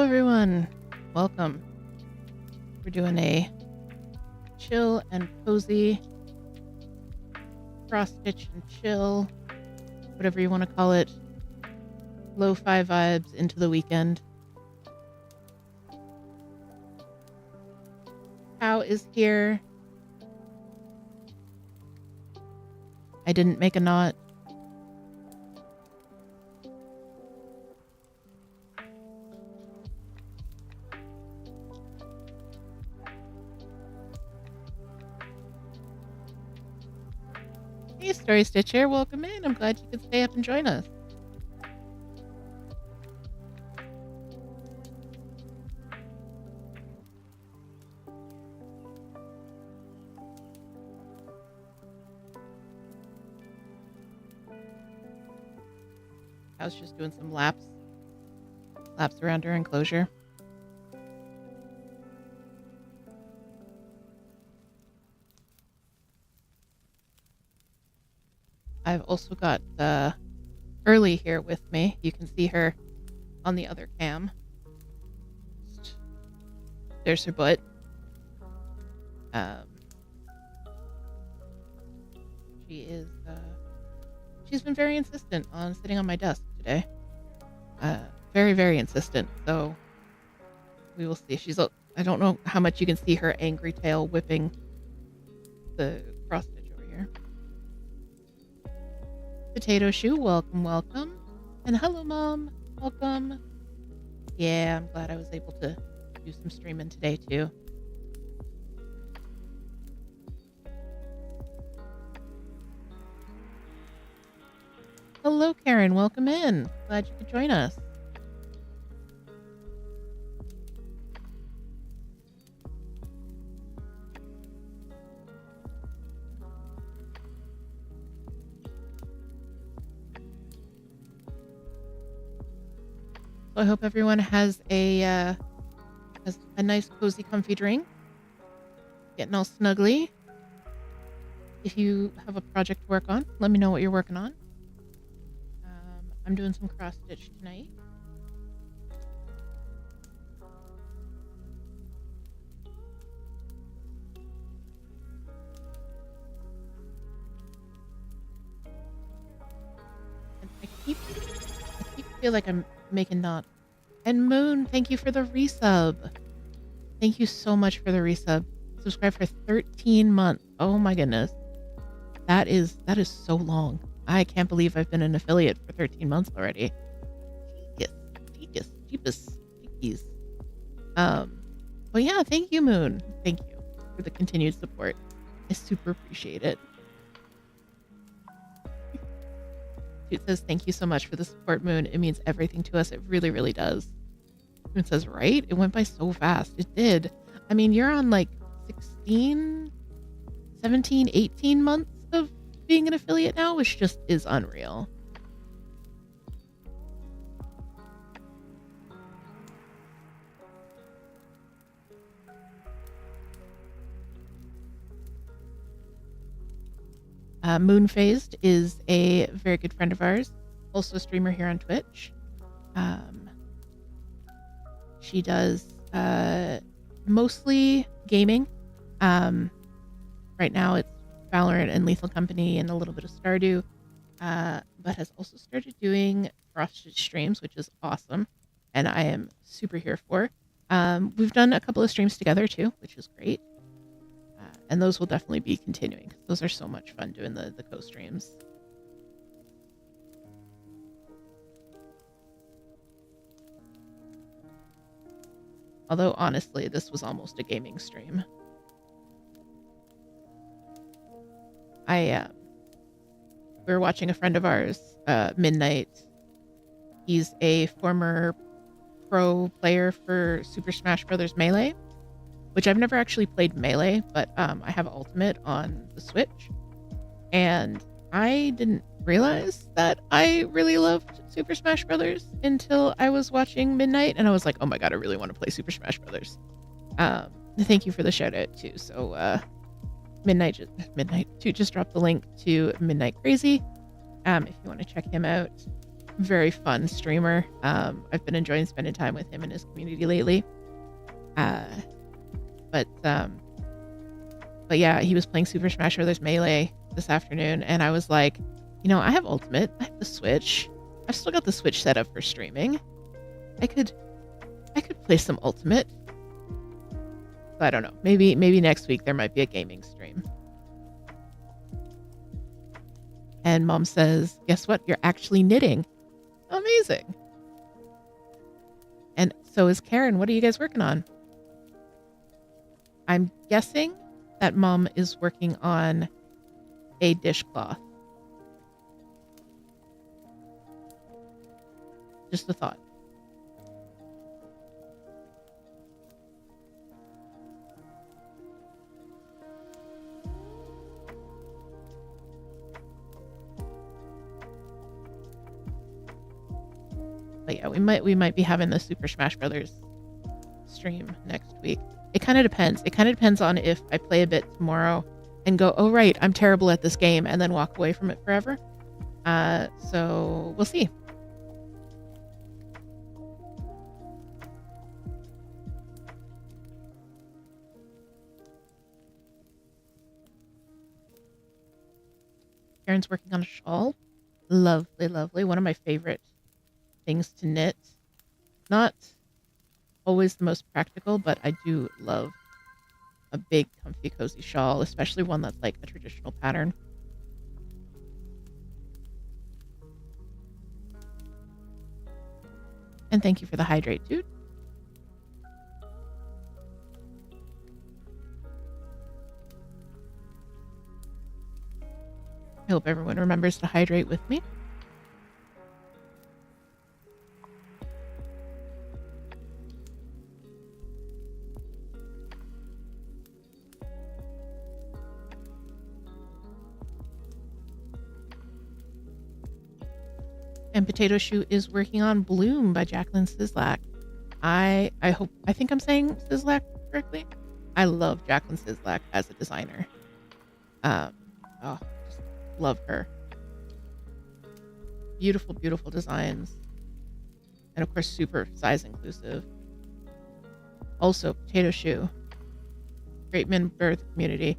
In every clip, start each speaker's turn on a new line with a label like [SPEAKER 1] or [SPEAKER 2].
[SPEAKER 1] Hello everyone, welcome. We're doing a chill and cozy, cross stitch and chill, whatever you want to call it, lo-fi vibes into the weekend. Cow is here. I didn't make a knot. Hey, Story Stitcher, welcome in. I'm glad you could stay up and join us. I was just doing some laps around her enclosure. I've also got Early here with me. You can see her on the other cam. There's her butt. She's been very insistent on sitting on my desk today. Very, very insistent. So we will see. I don't know how much you can see her angry tail whipping the cross stitch over here. Potato Shoe, welcome, welcome. And hello, Mom. Welcome. Yeah, I'm glad I was able to do some streaming today, too. Hello, Karen. Welcome in. Glad you could join us. So I hope everyone has a nice, cozy, comfy drink. Getting all snuggly. If you have a project to work on, let me know what you're working on. I'm doing some cross stitch tonight. And I keep feel like I'm making knots. And Moon, thank you for the resub. Thank you so much for the resub. Subscribe for 13 months. Oh my goodness. That is so long. I can't believe I've been an affiliate for 13 months already. Jeepus. But yeah, thank you, Moon. Thank you for the continued support. I super appreciate it. It says, thank you so much for the support, Moon. It means everything to us. It really, really does. Moon says, right? It went by so fast. It did. I mean, you're on like 16, 17, 18 months of being an affiliate now, which just is unreal. Moonphased is a very good friend of ours, also a streamer here on Twitch. She does mostly gaming. Right now it's Valorant and Lethal Company and a little bit of Stardew, but has also started doing cross-stitch streams, which is awesome, and I am super here for. We've done a couple of streams together too, which is great. And those will definitely be continuing. Those are so much fun doing the co-streams. Although, honestly, this was almost a gaming stream. We were watching a friend of ours, Midnight. He's a former pro player for Super Smash Bros. Melee, which I've never actually played Melee, but I have Ultimate on the Switch. And I didn't realize that I really loved Super Smash Bros. Until I was watching Midnight, and I was like, oh my god, I really want to play Super Smash Bros. Thank you for the shout out too. So Midnight just dropped the link to Midnight Crazy if you want to check him out. very fun streamer. I've been enjoying spending time with him and his community lately. But yeah, he was playing Super Smash Bros. Melee this afternoon, and I was like, I have Ultimate. I have the Switch. I've still got the Switch set up for streaming. I could play some Ultimate. So I don't know. Maybe next week there might be a gaming stream. And Mom says, guess what? You're actually knitting. Amazing. And so is Karen. What are you guys working on? I'm guessing that Mom is working on a dishcloth. Just a thought. But yeah, we might be having the Super Smash Brothers stream next week. It kind of depends. It kind of depends on if I play a bit tomorrow and go, oh right, I'm terrible at this game, and then walk away from it forever. So we'll see. Karen's working on a shawl. Lovely, lovely. One of my favorite things to knit. Not always the most practical, but I do love a big, comfy, cozy shawl, especially one that's like a traditional pattern. And thank you for the hydrate, dude. I hope everyone remembers to hydrate with me. And Potato Shoe is working on Bloom by Jacqueline Sislak. I think I'm saying Sislak correctly. I love Jacqueline Sislak as a designer. Just love her. Beautiful, beautiful designs. And of course, super size inclusive. Also, Potato Shoe, Great Men Birth Community,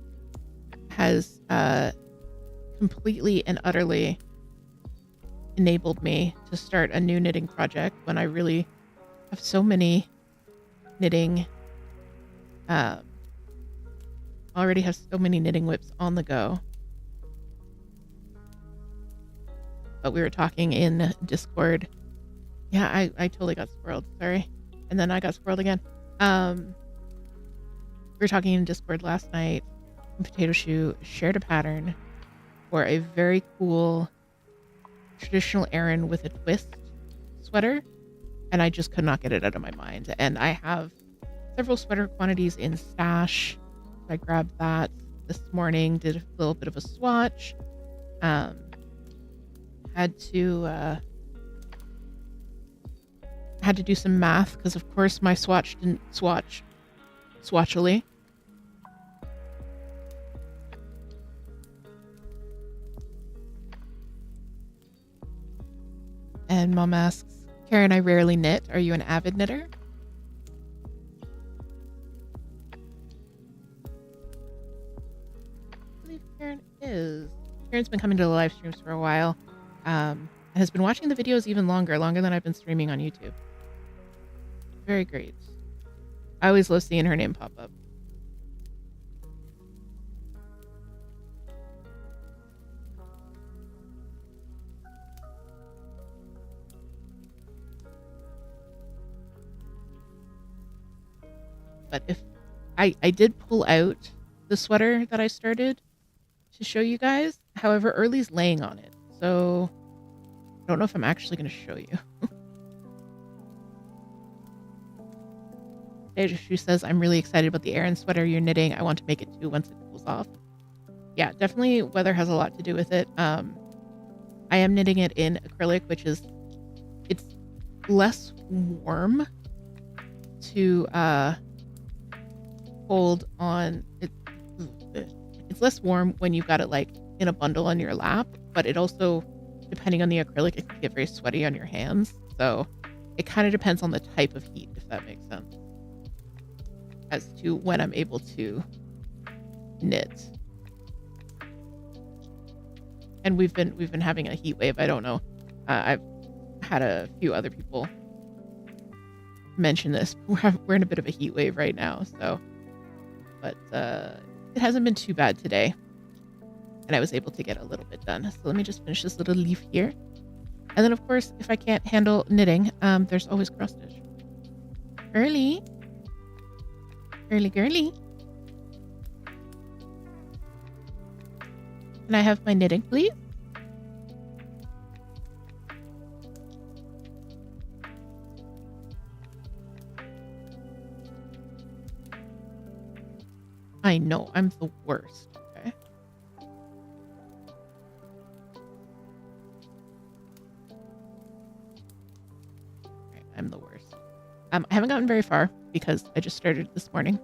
[SPEAKER 1] has completely and utterly enabled me to start a new knitting project when I really have so many knitting, already have so many knitting whips on the go. But we were talking in Discord. Yeah, I totally got squirreled, sorry. And then I got squirreled again. We were talking in Discord last night, and Potato Shoe shared a pattern for a very cool traditional Aran with a twist sweater, and I just could not get it out of my mind. And I have several sweater quantities in stash. So I grabbed that this morning, did a little bit of a swatch. Had to do some math because of course my swatch didn't swatchily. And Mom asks, Karen, I rarely knit. Are you an avid knitter? I believe Karen is. Karen's been coming to the live streams for a while. And has been watching the videos even longer than I've been streaming on YouTube. Very great. I always love seeing her name pop up. But if I did pull out the sweater that I started to show you guys, however, Early's laying on it. So I don't know if I'm actually going to show you. She says, I'm really excited about the Aran sweater you're knitting. I want to make it too once it cools off. Yeah, definitely weather has a lot to do with it. I am knitting it in acrylic, which is, it's less warm to hold on. It's less warm when you've got it like in a bundle on your lap, but it also, depending on the acrylic, it can get very sweaty on your hands. So it kind of depends on the type of heat, if that makes sense, as to when I'm able to knit. And we've been having a heat wave. I don't know. I've had a few other people mention this. We're in a bit of a heat wave right now, so. But it hasn't been too bad today, and I was able to get a little bit done. So let me just finish this little leaf here, and then of course, if I can't handle knitting, there's always cross stitch. Girly, girly, girly. Can I have my knitting, please? I know, I'm the worst. Okay. Right, I'm the worst. I haven't gotten very far because I just started this morning.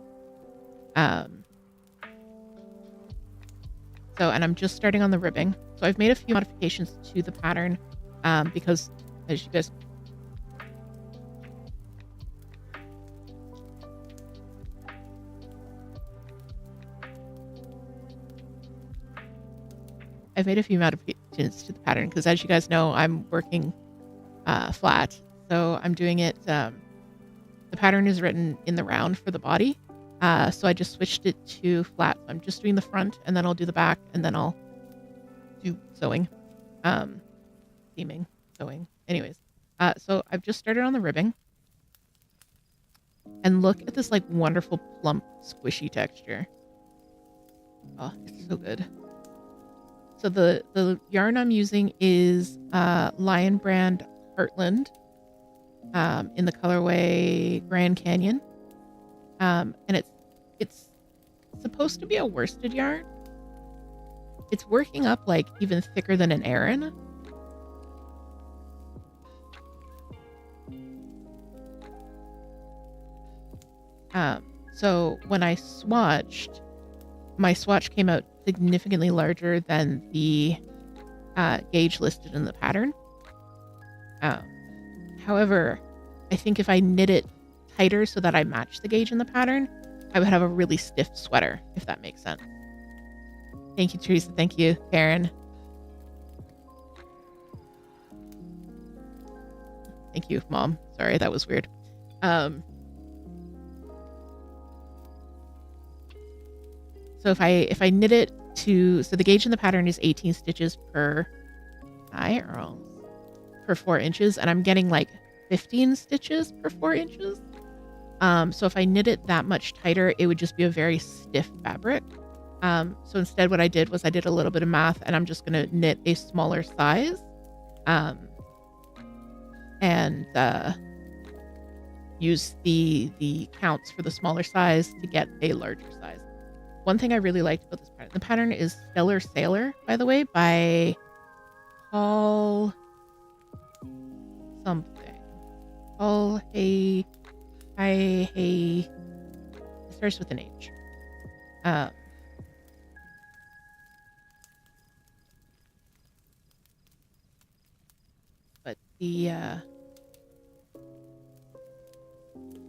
[SPEAKER 1] And I'm just starting on the ribbing. So I've made a few modifications to the pattern because, as you guys, I've made a few modifications to the pattern because, as you guys know, I'm working flat. So I'm doing it, the pattern is written in the round for the body. So I just switched it to flat. So I'm just doing the front, and then I'll do the back, and then I'll do sewing, seaming, sewing. Anyways, so I've just started on the ribbing, and look at this like wonderful plump, squishy texture. Oh, it's so good. So the yarn I'm using is Lion Brand Heartland in the colorway Grand Canyon. And it's supposed to be a worsted yarn. It's working up like even thicker than an Aran. So when I swatched, my swatch came out significantly larger than the gauge listed in the pattern. However, I think if I knit it tighter so that I match the gauge in the pattern, I would have a really stiff sweater, if that makes sense. Thank you, Teresa. Thank you, Karen. Thank you, Mom. Sorry, that was weird. So if I knit it to, so the gauge in the pattern is 18 stitches per 4 inches, and I'm getting like 15 stitches per 4 inches. So if I knit it that much tighter, it would just be a very stiff fabric. So instead what I did was I did a little bit of math, and I'm just going to knit a smaller size, and use the counts for the smaller size to get a larger size. One thing I really liked about this pattern, the pattern is Stellar Sailor, by the way, by Paul something. Paul Hey. It starts with an H. But the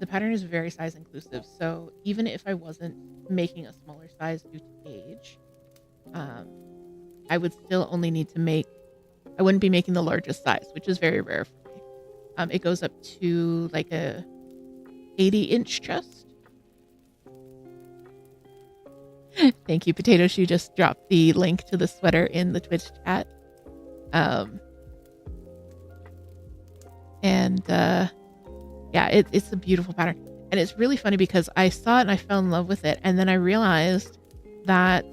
[SPEAKER 1] pattern is very size inclusive, so even if I wasn't making a smaller size due to gauge, I would still only need to make, I wouldn't be making the largest size, which is very rare for me. It goes up to like a 80-inch chest. Thank you, Potato Shoe. Just dropped the link to the sweater in the Twitch chat. Yeah, it's a beautiful pattern. And it's really funny because I saw it and I fell in love with it. And then I realized that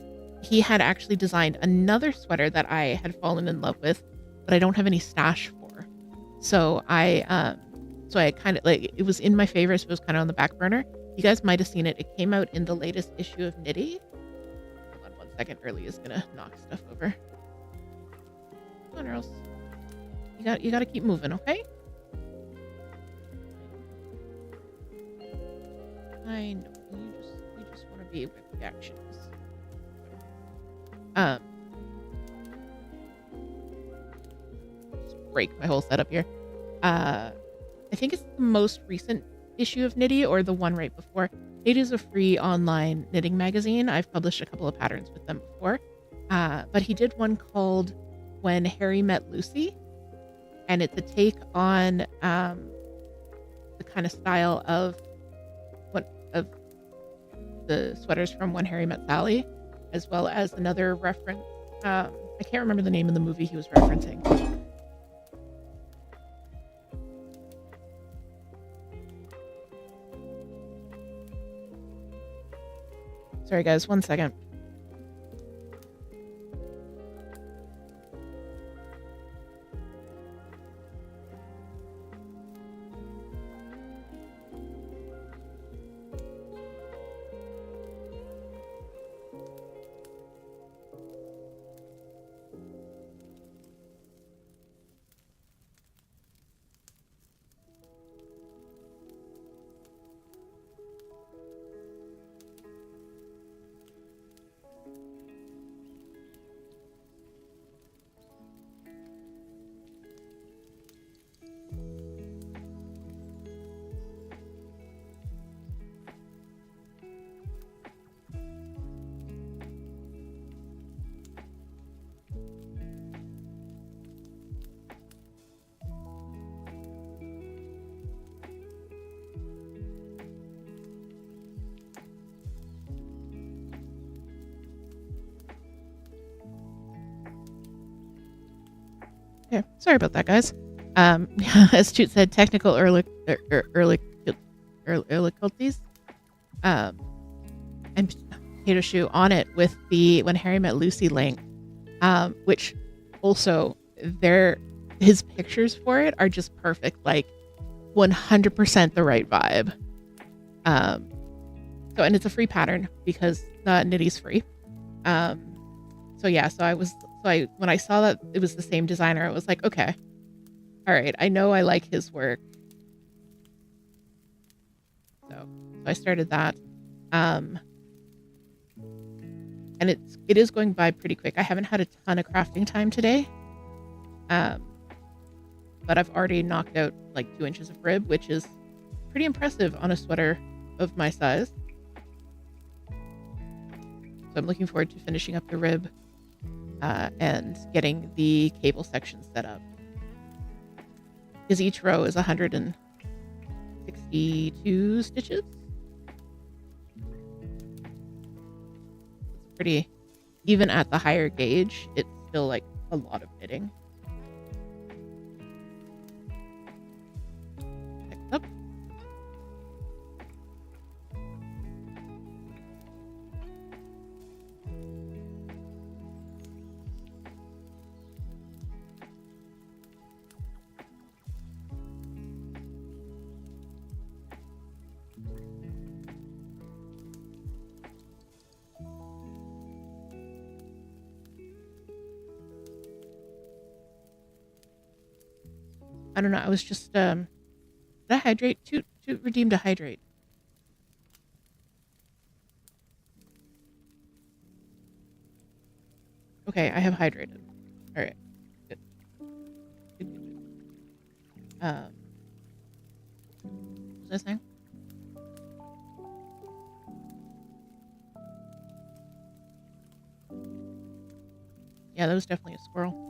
[SPEAKER 1] he had actually designed another sweater that I had fallen in love with, but I don't have any stash for. So I kind of like, it was in my favorites, but it was kind of on the back burner. You guys might have seen it. It came out in the latest issue of Nitty. Hold on 1 second. Early is gonna knock stuff over. Come on, or else you gotta keep moving, okay? I know you just want to be with the actions. break my whole setup here. I think it's the most recent issue of Knitty or the one right before. Knitty is a free online knitting magazine. I've published a couple of patterns with them before. But he did one called When Harry Met Lucy. And it's a take on the kind of style of the sweaters from When Harry Met Sally, as well as another reference. I can't remember the name of the movie he was referencing. Sorry guys, 1 second. Okay, sorry about that, guys. As Toot said, technical early difficulties. And Potato Shoe on it with the When Harry Met Lucy link, which also his pictures for it are just perfect, like 100% the right vibe. So, and it's a free pattern because Knitty's free. So yeah, when I saw that it was the same designer, I was like, okay, all right, I know I like his work. So I started that. And it is going by pretty quick. I haven't had a ton of crafting time today. But I've already knocked out like 2 inches of rib, which is pretty impressive on a sweater of my size. So I'm looking forward to finishing up the rib and getting the cable section set up. Because each row is 162 stitches. It's pretty, even at the higher gauge, it's still like a lot of knitting. Next up. I don't know. I was just, did I hydrate? To redeem to hydrate. Okay, I have hydrated. All right. Good. Good. What was I saying? Yeah, that was definitely a squirrel.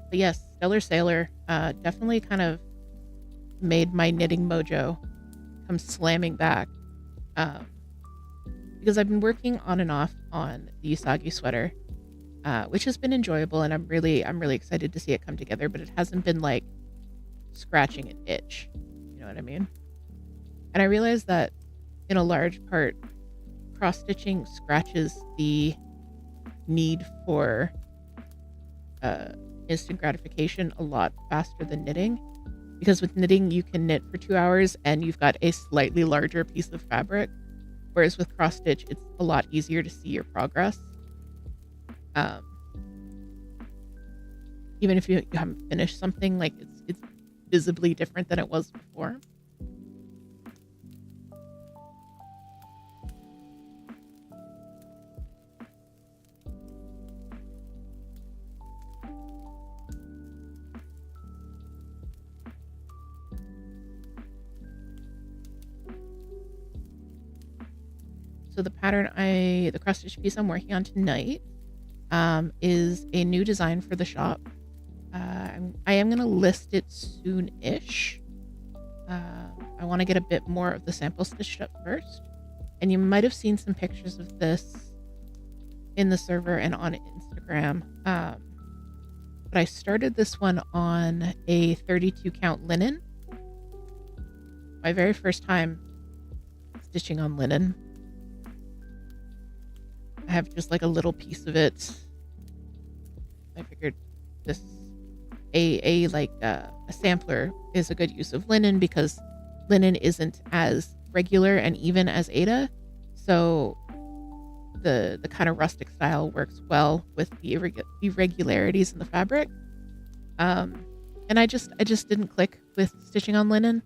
[SPEAKER 1] But yes, Stellar Sailor definitely kind of made my knitting mojo come slamming back. Because I've been working on and off on the Usagi sweater, which has been enjoyable, and I'm really excited to see it come together, but it hasn't been like scratching an itch. You know what I mean? And I realized that in a large part, cross-stitching scratches the need for instant gratification a lot faster than knitting, because with knitting you can knit for 2 hours and you've got a slightly larger piece of fabric, whereas with cross stitch it's a lot easier to see your progress, even if you haven't finished something. Like it's visibly different than it was before. So the pattern the cross stitch piece I'm working on tonight is a new design for the shop. I am going to list it soon-ish. I want to get a bit more of the sample stitched up first. And you might have seen some pictures of this in the server and on Instagram. But I started this one on a 32 count linen. My very first time stitching on linen. I have just like a little piece of it. I figured this a sampler is a good use of linen because linen isn't as regular and even as Ada, so the kind of rustic style works well with the irregularities in the fabric. And I just didn't click with stitching on linen.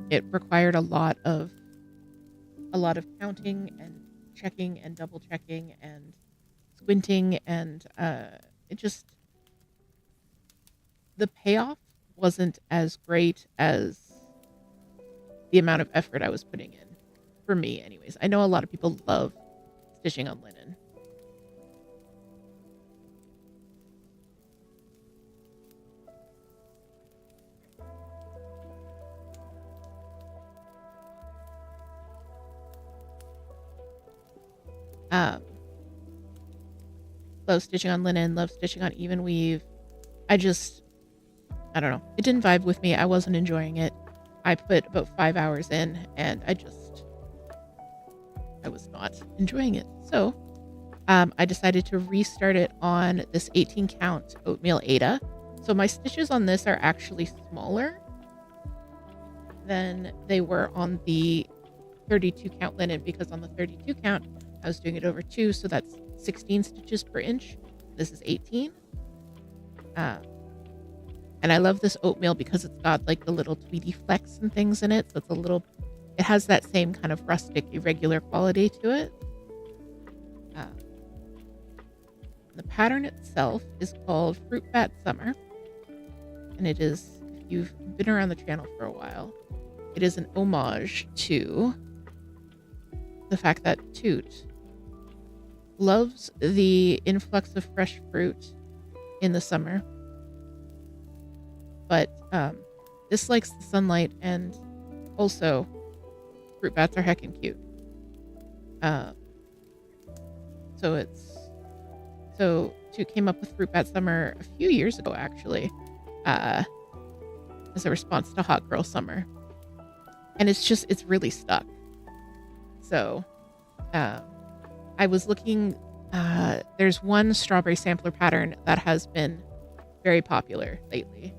[SPEAKER 1] It required a lot of counting and checking and double checking and squinting, and the payoff wasn't as great as the amount of effort I was putting in, for me anyways. I know a lot of people love stitching on linen. Love stitching on linen, love stitching on even weave. I don't know. It didn't vibe with me. I wasn't enjoying it. I put about 5 hours in and I was not enjoying it. So I decided to restart it on this 18 count oatmeal Ada. So my stitches on this are actually smaller than they were on the 32 count linen, because on the 32 count, I was doing it over 2. So that's 16 stitches per inch. This is 18. And I love this oatmeal because it's got like the little tweedy flecks and things in it. So it has that same kind of rustic, irregular quality to it. The pattern itself is called Fruit Bat Summer. And it is, if you've been around the channel for a while, it is an homage to the fact that Toot loves the influx of fresh fruit in the summer. But this likes the sunlight, and also fruit bats are heckin' cute. So Toot came up with Fruit Bat Summer a few years ago, actually, as a response to Hot Girl Summer. And it's really stuck. So I was looking, there's one strawberry sampler pattern that has been very popular lately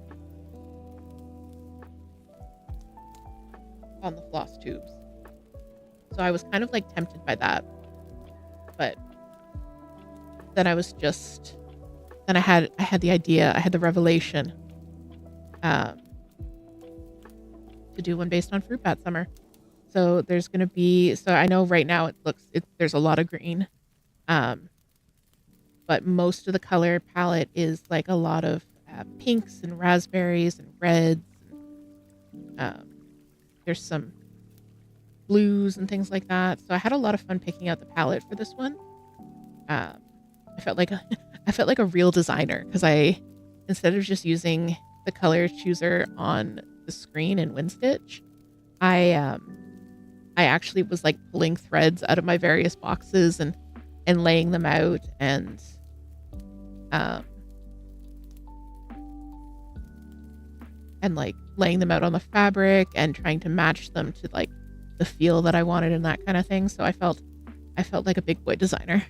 [SPEAKER 1] on the floss tubes. So I was kind of like tempted by that. But then I had the idea, I had the revelation to do one based on Fruit Bat Summer. So there's going to be, so I know right now there's a lot of green. But most of the color palette is like a lot of pinks and raspberries and reds. There's some blues and things like that. So I had a lot of fun picking out the palette for this one. I felt like a real designer, because instead of just using the color chooser on the screen in WinStitch, I actually was like pulling threads out of my various boxes and laying them out, and like laying them out on the fabric and trying to match them to like the feel that I wanted and that kind of thing. So I felt like a big boy designer.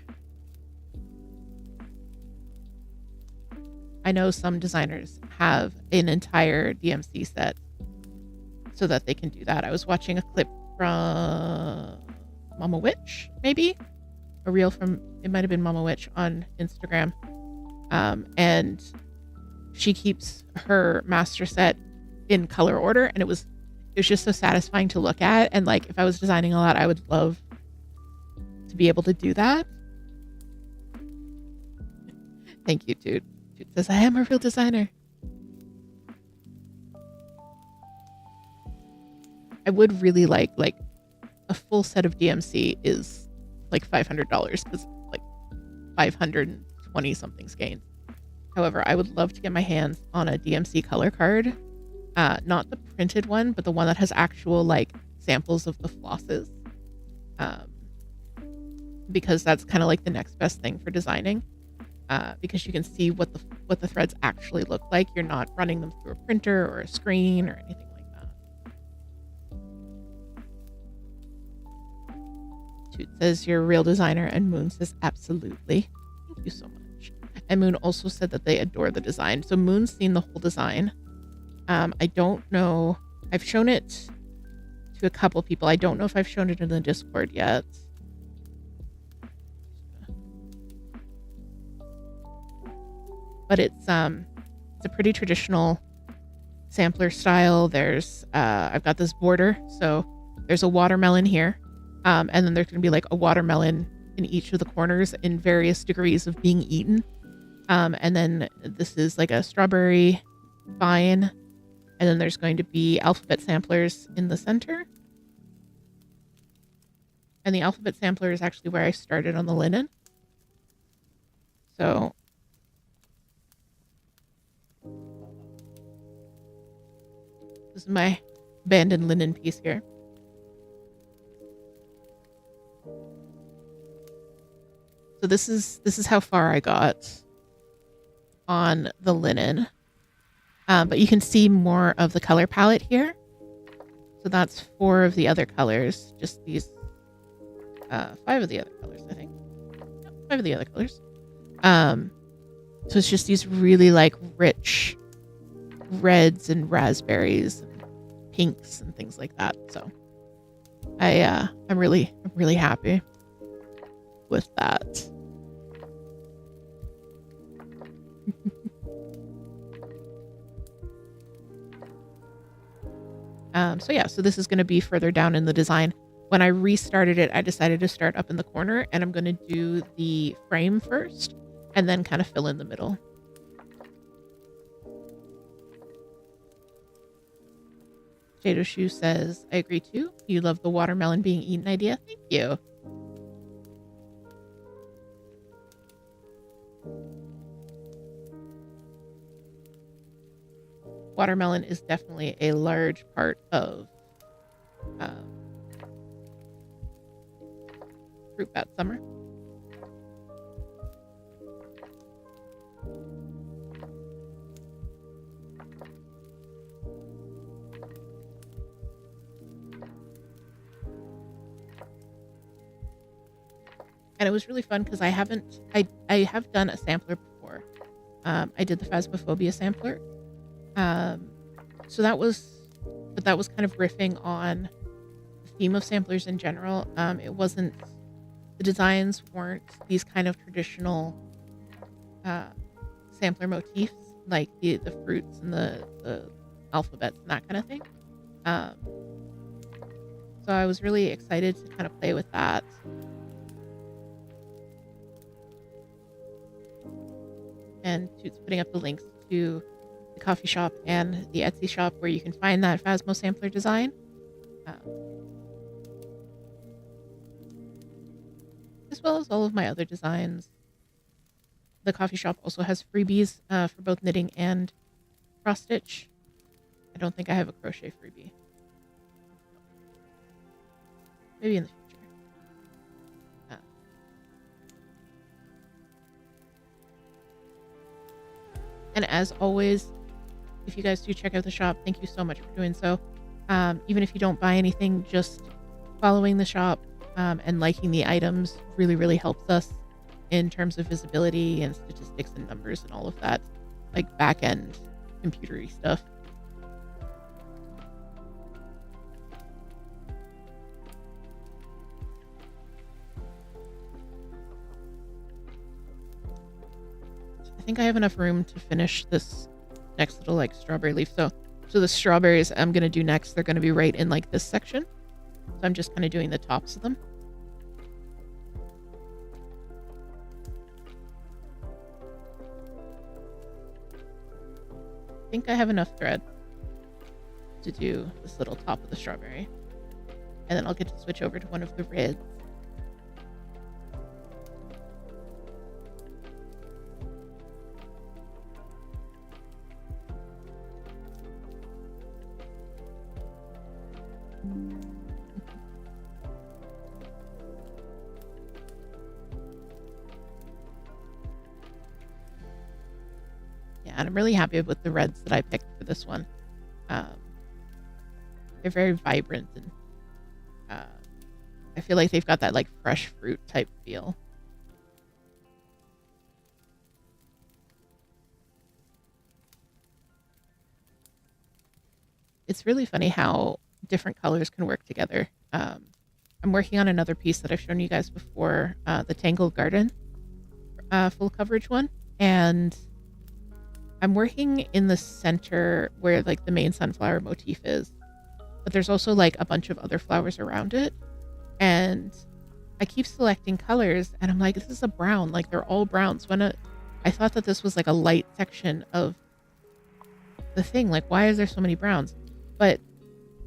[SPEAKER 1] I know some designers have an entire DMC set so that they can do that. I was watching a clip from Mama Witch, maybe a reel from, it might have been Mama Witch on Instagram. And she keeps her master set in color order, and it was just so satisfying to look at. And like, if I was designing a lot, I would love to be able to do that. Thank you, Toot. Toot says, I am a real designer. I would really like a full set of DMC is like $500 because like 520 something skeins. However, I would love to get my hands on a DMC color card. Not the printed one, but the one that has actual like samples of the flosses. Because that's kind of like the next best thing for designing. Because you can see what the threads actually look like. You're not running them through a printer or a screen or anything like that. Toot says you're a real designer, and Moon says absolutely. Thank you so much. And Moon also said that they adore the design. So Moon's seen the whole design. I don't know. I've shown it to a couple people. I don't know if I've shown it in the Discord yet. But it's a pretty traditional sampler style. There's I've got this border, so there's a watermelon here, and then there's gonna be like a watermelon in each of the corners in various degrees of being eaten, and then this is like a strawberry vine, and then there's going to be alphabet samplers in the center, and the alphabet sampler is actually where I started on the linen. So this is my abandoned linen piece here. So this is how far I got on the linen. But you can see more of the color palette here. So that's 4 of the other colors. Just these 5 of the other colors, I think. Yep, 5 of the other colors. So it's just these really like rich reds and raspberries and pinks and things like that. So I'm really happy with that. So yeah, so this is going to be further down in the design. When I restarted it, I decided to start up in the corner, and I'm going to do the frame first and then kind of fill in the middle. Jado Shoe says, I agree too. You love the watermelon being eaten idea. Thank you. Watermelon is definitely a large part of fruit bat summer. And it was really fun because I have done a sampler before. I did the Phasmophobia sampler. So that was kind of riffing on the theme of samplers in general. It wasn't, the designs weren't these kind of traditional sampler motifs, like the fruits and the alphabets and that kind of thing. So I was really excited to kind of play with that. And Toot's putting up the links to the coffee shop and the Etsy shop where you can find that Phasmo sampler design. As well as all of my other designs. The coffee shop also has freebies for both knitting and cross stitch. I don't think I have a crochet freebie. Maybe in the future. And as always, if you guys do check out the shop, thank you so much for doing so. Even if you don't buy anything, just following the shop and liking the items really, really helps us in terms of visibility and statistics and numbers and all of that, like back-end computery stuff. I think I have enough room to finish this next little like strawberry leaf. So the strawberries I'm going to do next, they're going to be right in like this section. So I'm just kind of doing the tops of them. I think I have enough thread to do this little top of the strawberry. and then I'll get to switch over to one of the reds. Yeah, and I'm really happy with the reds that I picked for this one. They're very vibrant, and I feel like they've got that like fresh fruit type feel. It's really funny how different colors can work together. I'm working on another piece that I've shown you guys before, the Tangled Garden full coverage one, and I'm working in the center where like the main sunflower motif is, but there's also like a bunch of other flowers around it, and I keep selecting colors and I'm like, this is a brown, like they're all browns. I thought that this was like a light section of the thing, like why is there so many browns? But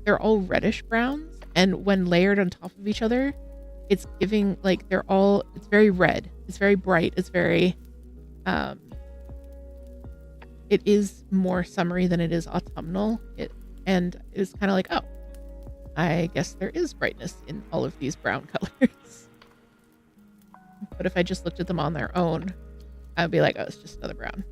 [SPEAKER 1] they're all reddish browns, and when layered on top of each other, it's giving like it's very red, it's very bright, it's very it is more summery than it is autumnal. And it's kind of like, oh, I guess there is brightness in all of these brown colors. But if I just looked at them on their own, I'd be like, oh, it's just another brown.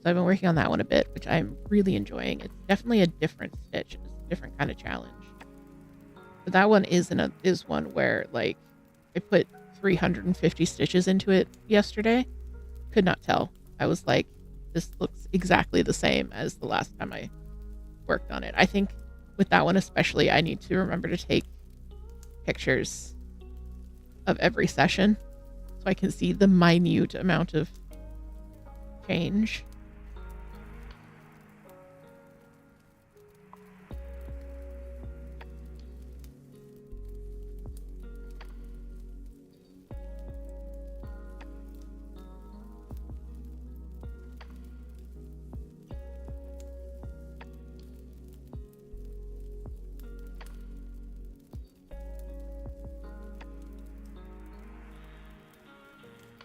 [SPEAKER 1] So I've been working on that one a bit, which I'm really enjoying. It's definitely a different stitch. It's a different kind of challenge. But that one is one where like I put 350 stitches into it yesterday. Could not tell. I was like, this looks exactly the same as the last time I worked on it. I think with that one especially, I need to remember to take pictures of every session so I can see the minute amount of change.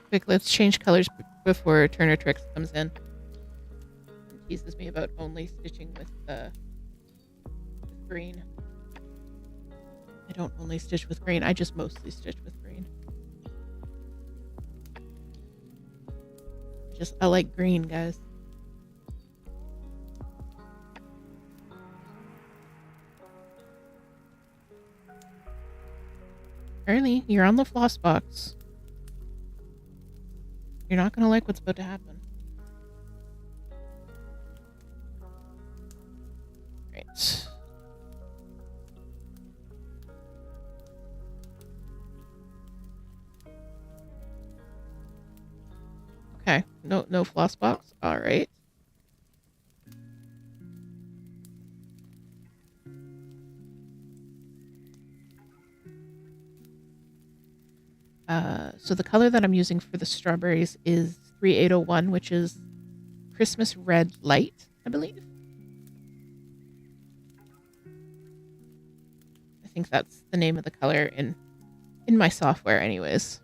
[SPEAKER 1] Quick, let's change colors before Turner Tricks comes in and teases me about only stitching with green. I don't only stitch with green, I just mostly stitch with green. I like green, guys. Early, you're on the floss box. You're not gonna like what's about to happen. Right. Okay, no floss box. All right. So the color that I'm using for the strawberries is 3801, which is Christmas Red Light, I believe. I think that's the name of the color in my software anyways.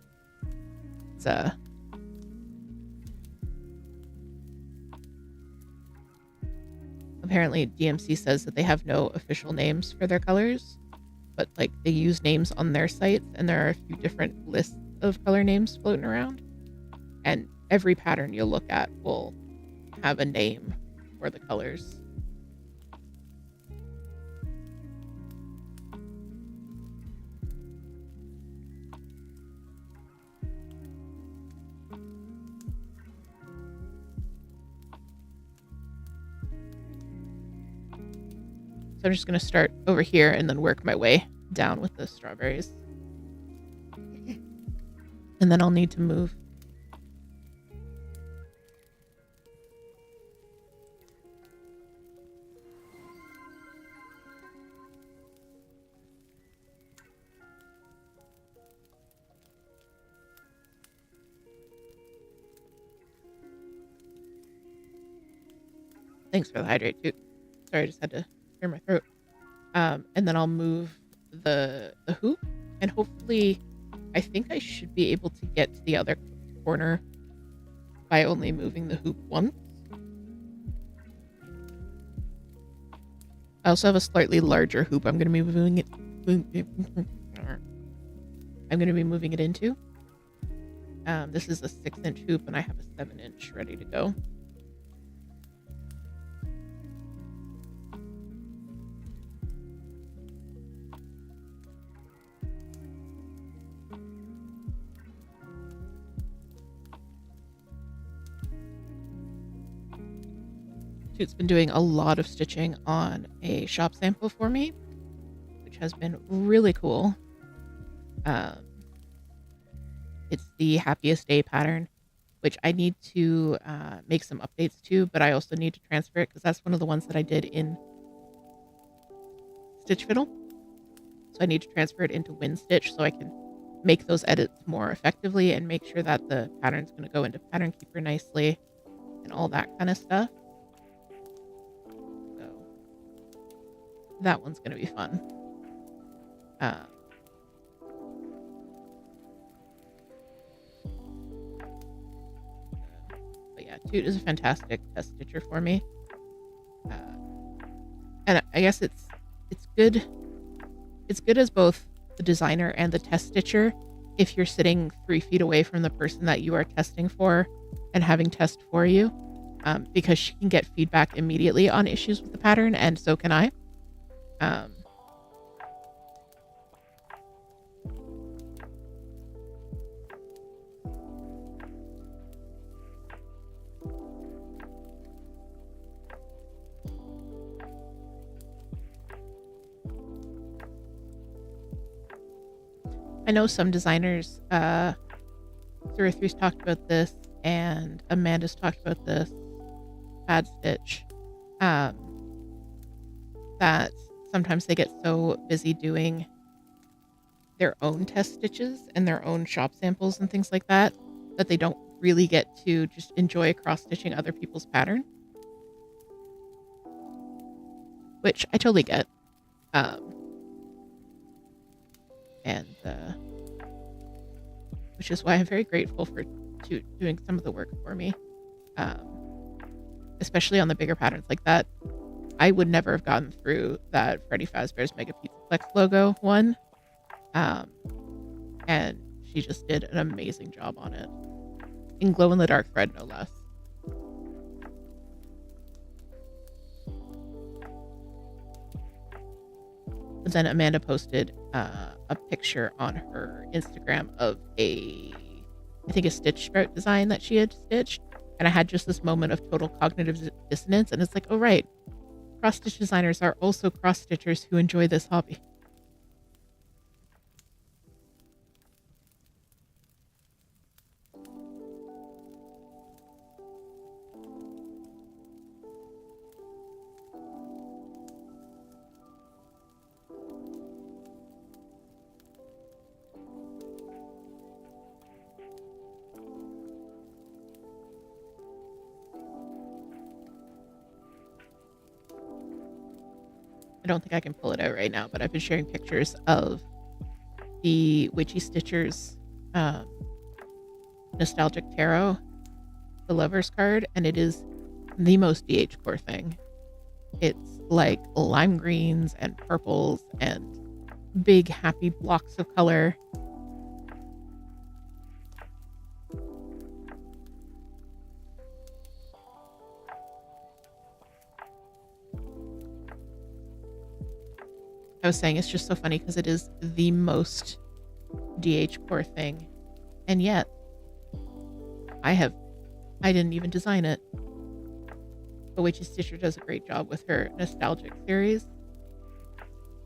[SPEAKER 1] It's apparently DMC says that they have no official names for their colors, but like they use names on their sites, and there are a few different lists of color names floating around, and every pattern you'll look at will have a name for the colors. So I'm just going to start over here and then work my way down with the strawberries. And then I'll need to move. Thanks for the hydrate too. Sorry, I just had to clear my throat. And then I'll move the hoop, and hopefully, I think I should be able to get to the other corner by only moving the hoop once. I also have a slightly larger hoop. I'm going to be moving it. I'm going to be moving it into. This is a 6-inch hoop, and I have a 7-inch ready to go. Toot's been doing a lot of stitching on a shop sample for me, which has been really cool. It's the Happiest Day pattern, which I need to make some updates to, but I also need to transfer it because that's one of the ones that I did in Stitch Fiddle. So I need to transfer it into WinStitch so I can make those edits more effectively and make sure that the pattern's going to go into Pattern Keeper nicely and all that kind of stuff. So that one's going to be fun. But yeah, Toot is a fantastic test stitcher for me. And I guess it's good. It's good as both the designer and the test stitcher if you're sitting 3 feet away from the person that you are testing for and having test for you, because she can get feedback immediately on issues with the pattern, and so can I. I know some designers, Zero3's talked about this, and Amanda's talked about this, Bad Stitch, that sometimes they get so busy doing their own test stitches and their own shop samples and things like that, that they don't really get to just enjoy cross-stitching other people's pattern. Which I totally get. Which is why I'm very grateful for doing some of the work for me, especially on the bigger patterns like that. I would never have gotten through that Freddy Fazbear's Mega Pizza Plex logo one, and she just did an amazing job on it, in glow-in-the-dark thread, no less. But then Amanda posted a picture on her Instagram of I think a stitch sprout design that she had stitched. And I had just this moment of total cognitive dissonance. And it's like, oh, right. Cross-stitch designers are also cross-stitchers who enjoy this hobby. I don't think I can pull it out right now, but I've been sharing pictures of the Witchy Stitchers Nostalgic Tarot, the Lover's card, and it is the most DH core thing. It's like lime greens and purples and big happy blocks of color. I was saying it's just so funny because it is the most DH core thing, and yet I didn't even design it. But Witchy Stitcher does a great job with her nostalgic series.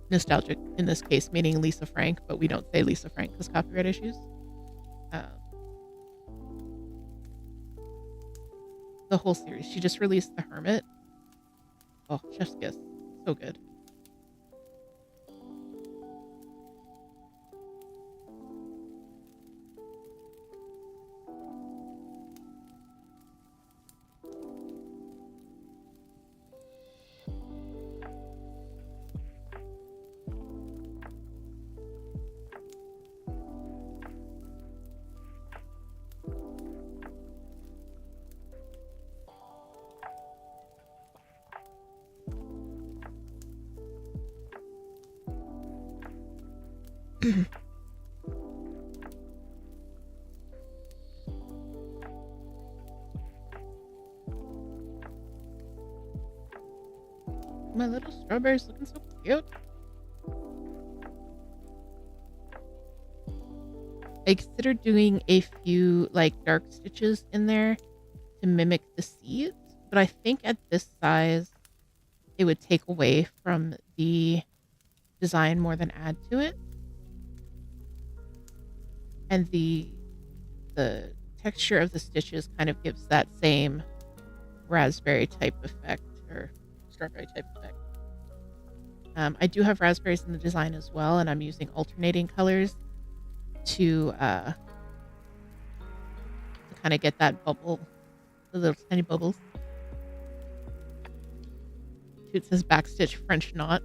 [SPEAKER 1] Nostalgic in this case meaning Lisa Frank, but we don't say Lisa Frank because copyright issues. The whole series. She just released The Hermit. Oh, chef's kiss. So good. My little strawberry's looking so cute. I considered doing a few like dark stitches in there to mimic the seeds, but I think at this size it would take away from the design more than add to it. And the texture of the stitches kind of gives that same raspberry type effect or strawberry type effect. I do have raspberries in the design as well, and I'm using alternating colors to kind of get that bubble, the little tiny bubbles. It says backstitch French knots.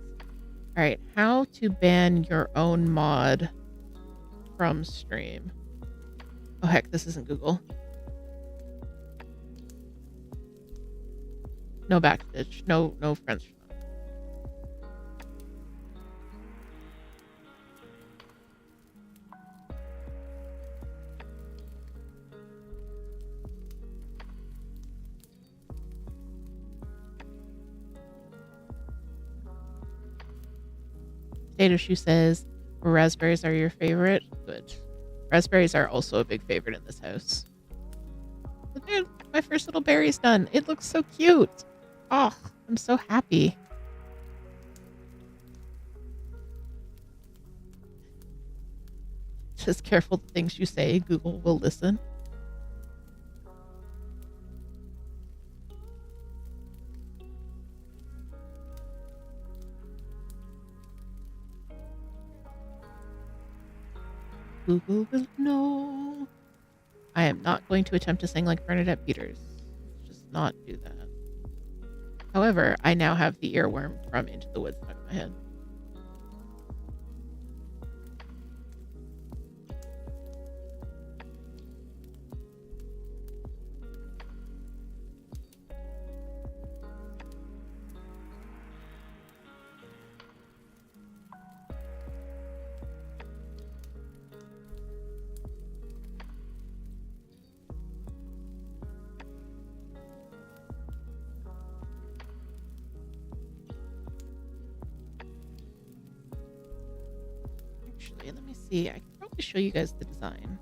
[SPEAKER 1] All right, how to ban your own mod from stream. Oh heck, this isn't Google. No backstitch, no French knot. Potato Shoe says, raspberries are your favorite? Good. Raspberries are also a big favorite in this house. But dude, my first little berry's done. It looks so cute. Oh, I'm so happy. Just careful the things you say. Google will listen. Google will know. I am not going to attempt to sing like Bernadette Peters. Just not do that. However, I now have the earworm from Into the Woods stuck in my head. Let me see. I can probably show you guys the design.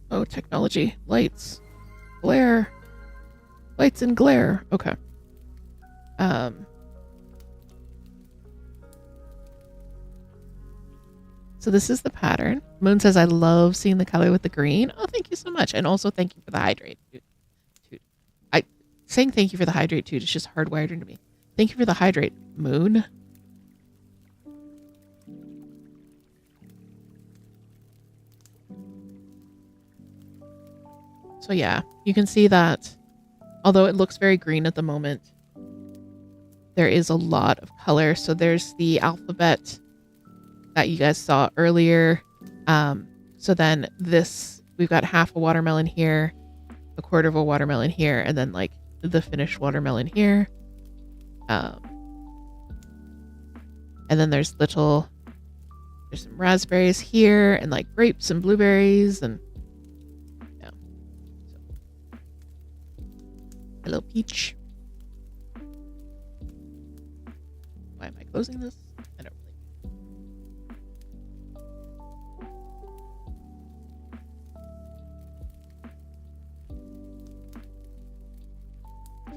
[SPEAKER 1] Oh, technology. Lights. Glare. Lights and glare. Okay. So this is the pattern. Moon says, I love seeing the color with the green. Oh, thank you so much. And also thank you for the hydrate. Saying thank you for the hydrate, too, is just hardwired into me. Thank you for the hydrate, Moon. So yeah, you can see that although it looks very green at the moment, there is a lot of color. So there's the alphabet that you guys saw earlier. So then this, we've got half a watermelon here, a quarter of a watermelon here, and then like the finished watermelon here. And then there's some raspberries here, and like grapes and blueberries, and yeah. So, hello, peach. Why am I closing this? I don't really.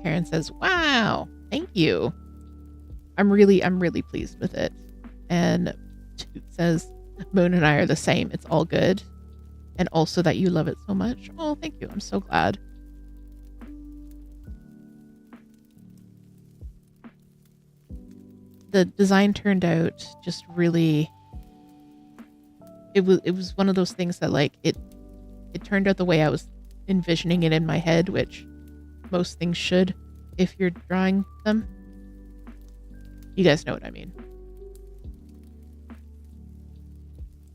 [SPEAKER 1] Karen says, wow, thank you. I'm really pleased with it. And Toot says, Moon and I are the same. It's all good. And also that you love it so much. Oh, thank you. I'm so glad. The design turned out just really, it was one of those things that like it turned out the way I was envisioning it in my head, which most things should if you're drawing them. You guys know what I mean.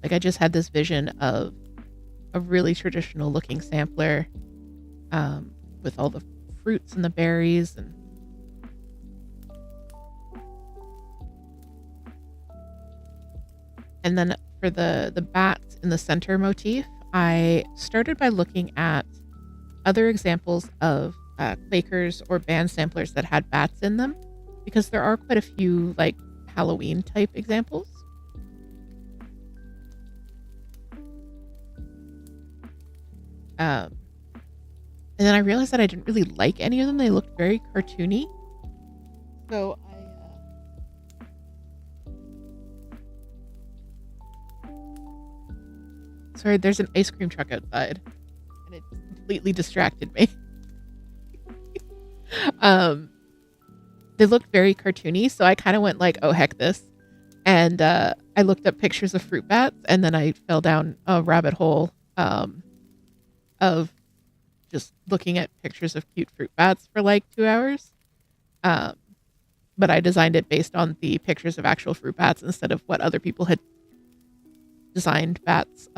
[SPEAKER 1] Like I just had this vision of a really traditional looking sampler with all the fruits and the berries. And then for the bats in the center motif, I started by looking at other examples of Quakers or band samplers that had bats in them, because there are quite a few like Halloween type examples. And then I realized that I didn't really like any of them. They looked very cartoony. So sorry, there's an ice cream truck outside, and it completely distracted me. They looked very cartoony, so I kind of went like, oh, heck this. And I looked up pictures of fruit bats, and then I fell down a rabbit hole of just looking at pictures of cute fruit bats for like 2 hours. But I designed it based on the pictures of actual fruit bats instead of what other people had designed of bats.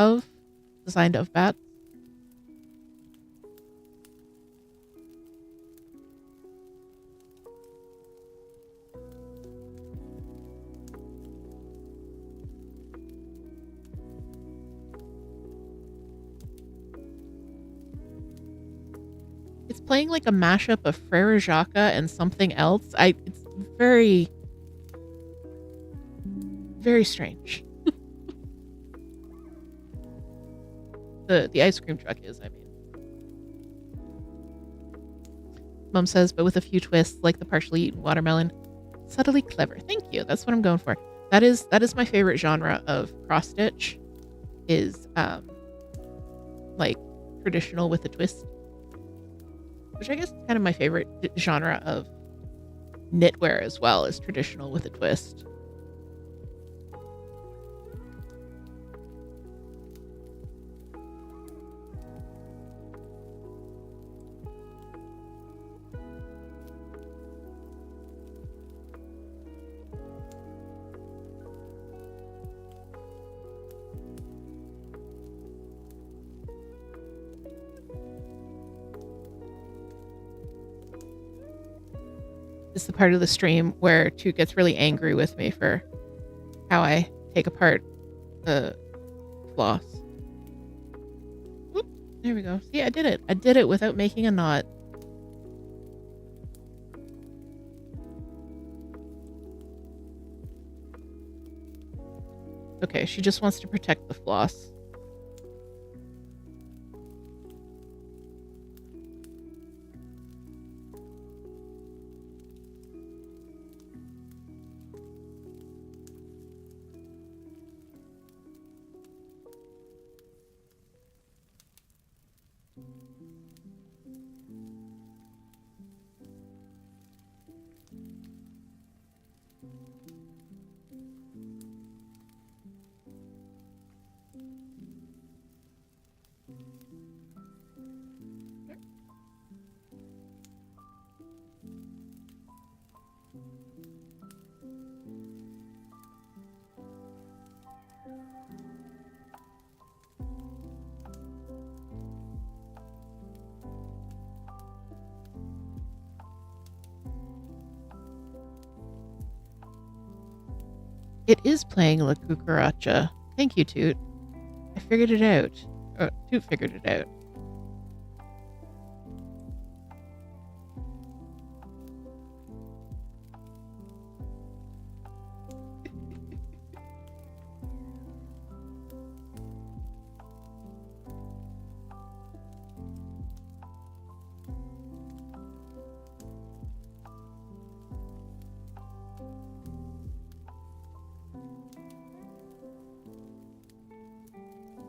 [SPEAKER 1] It's playing like a mashup of Frere Jacques and something else. It's very, very strange. The ice cream truck is, I mean. Mom says, but with a few twists, like the partially eaten watermelon. Subtly clever. Thank you. That's what I'm going for. That is my favorite genre of cross stitch, is like traditional with a twist. Which I guess is kind of my favorite genre of knitwear as well, is traditional with a twist. It's the part of the stream where Toot gets really angry with me for how I take apart the floss. Oop, there we go. See, I did it. I did it without making a knot. Okay, she just wants to protect the floss. It is playing La Cucaracha. Thank you, Toot. I figured it out. Oh, Toot figured it out.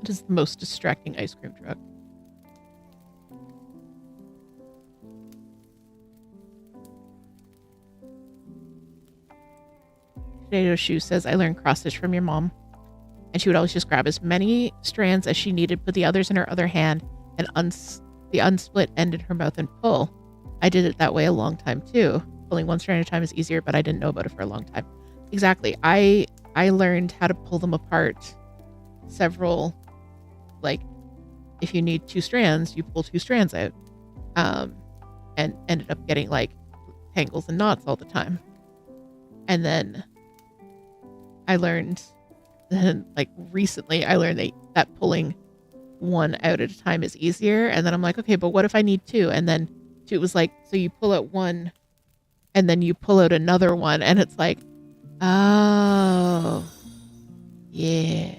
[SPEAKER 1] It is the most distracting ice cream truck. Potato Shoe says, I learned cross stitch from your mom. And she would always just grab as many strands as she needed, put the others in her other hand, and the unsplit end in her mouth and pull. I did it that way a long time too. Pulling one strand at a time is easier, but I didn't know about it for a long time. Exactly. I learned how to pull them apart several, like, if you need 2 strands, you pull 2 strands out. and ended up getting like tangles and knots all the time. And then I learned, like recently, I learned that pulling one out at a time is easier. And then I'm like, okay, but what if I need two? And then two was like, so you pull out one and then you pull out another one. And it's like, oh, yeah.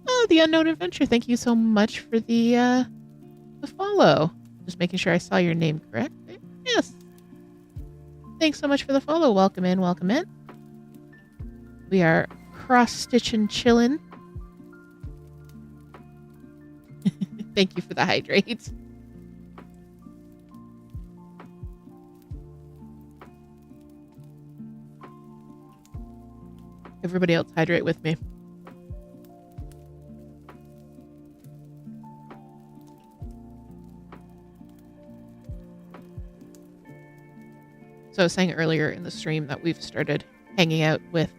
[SPEAKER 1] Oh, the Unknown Adventure. Thank you so much for the follow. Just making sure I saw your name correct. Yes. Thanks so much for the follow. Welcome in, welcome in. We are cross-stitching chillin'. Thank you for the hydrate. Everybody else hydrate with me. So I was saying earlier in the stream that we've started hanging out with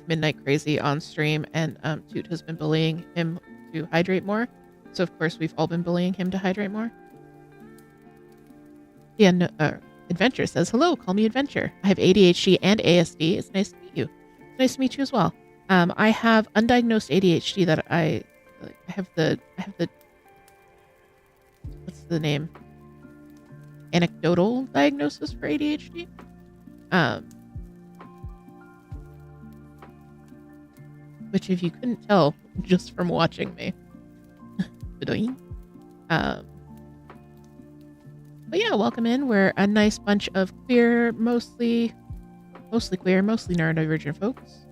[SPEAKER 1] Midnight Crazy on stream, and Toot has been bullying him to hydrate more. So of course we've all been bullying him to hydrate more. The Adventure says, hello, call me Adventure. I have ADHD and ASD. It's nice to meet you. It's nice to meet you as well. I have undiagnosed ADHD that I have the what's the name? Anecdotal diagnosis for ADHD. Which if you couldn't tell just from watching me. But yeah, welcome in. We're a nice bunch of queer, mostly queer, mostly neurodivergent folks.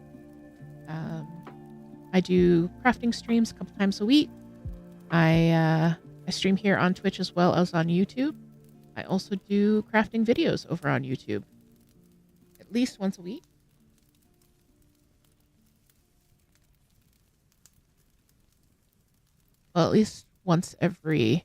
[SPEAKER 1] I do crafting streams a couple times a week. I stream here on Twitch as well as on YouTube. I also do crafting videos over on YouTube at least once a week. Well, at least once every...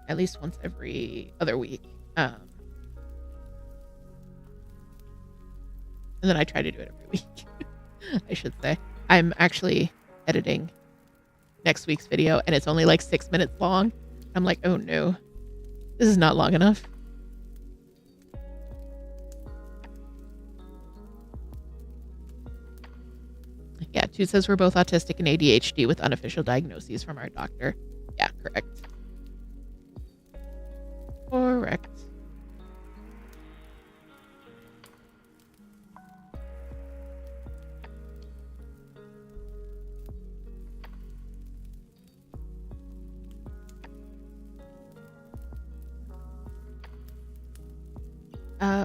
[SPEAKER 1] at least once every other week. And then I try to do it every week, I should say. I'm actually editing next week's video, and it's only like 6 minutes long. I'm like, oh no, this is not long enough. Yeah, Toot says we're both autistic and ADHD with unofficial diagnoses from our doctor. Yeah, correct. Correct.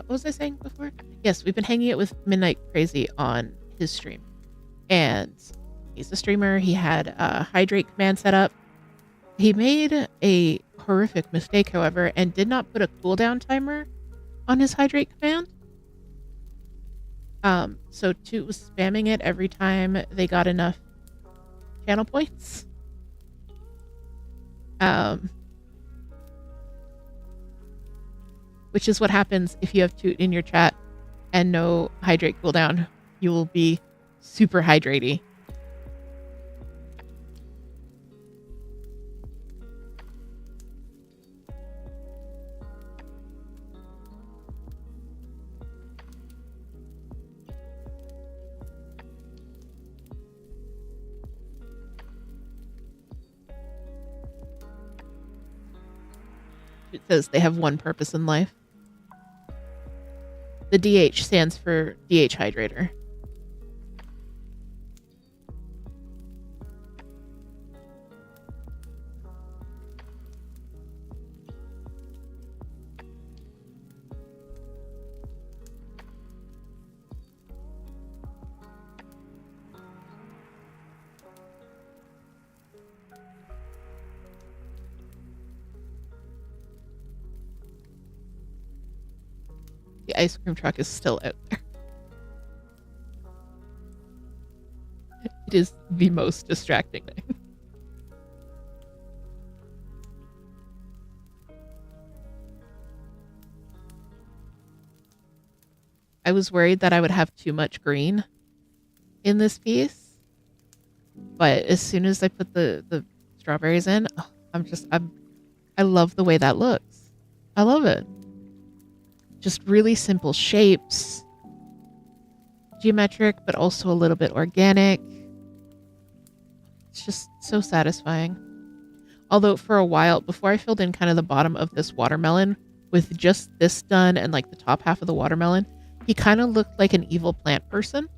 [SPEAKER 1] What was I saying before? Yes, we've been hanging out with Midnight Crazy on his stream. And he's a streamer. He had a hydrate command set up. He made a horrific mistake, however, and did not put a cooldown timer on his hydrate command. So Toot was spamming it every time they got enough channel points. Which is what happens if you have Toot in your chat and no hydrate cooldown. You will be super hydratey. It says they have one purpose in life. The DH stands for DH hydrator. The ice cream truck is still out there. It is the most distracting thing. I was worried that I would have too much green in this piece, but as soon as I put the strawberries in, oh, I love the way that looks. I love it. Just really simple shapes, geometric, but also a little bit organic. It's just so satisfying. Although for a while, before I filled in kind of the bottom of this watermelon with just this done and like the top half of the watermelon, he kind of looked like an evil plant person.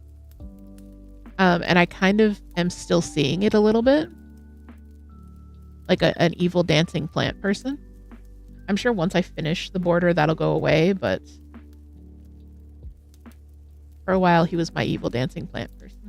[SPEAKER 1] And I kind of am still seeing it a little bit. Like an evil dancing plant person. I'm sure once I finish the border, that'll go away, but for a while, he was my evil dancing plant person.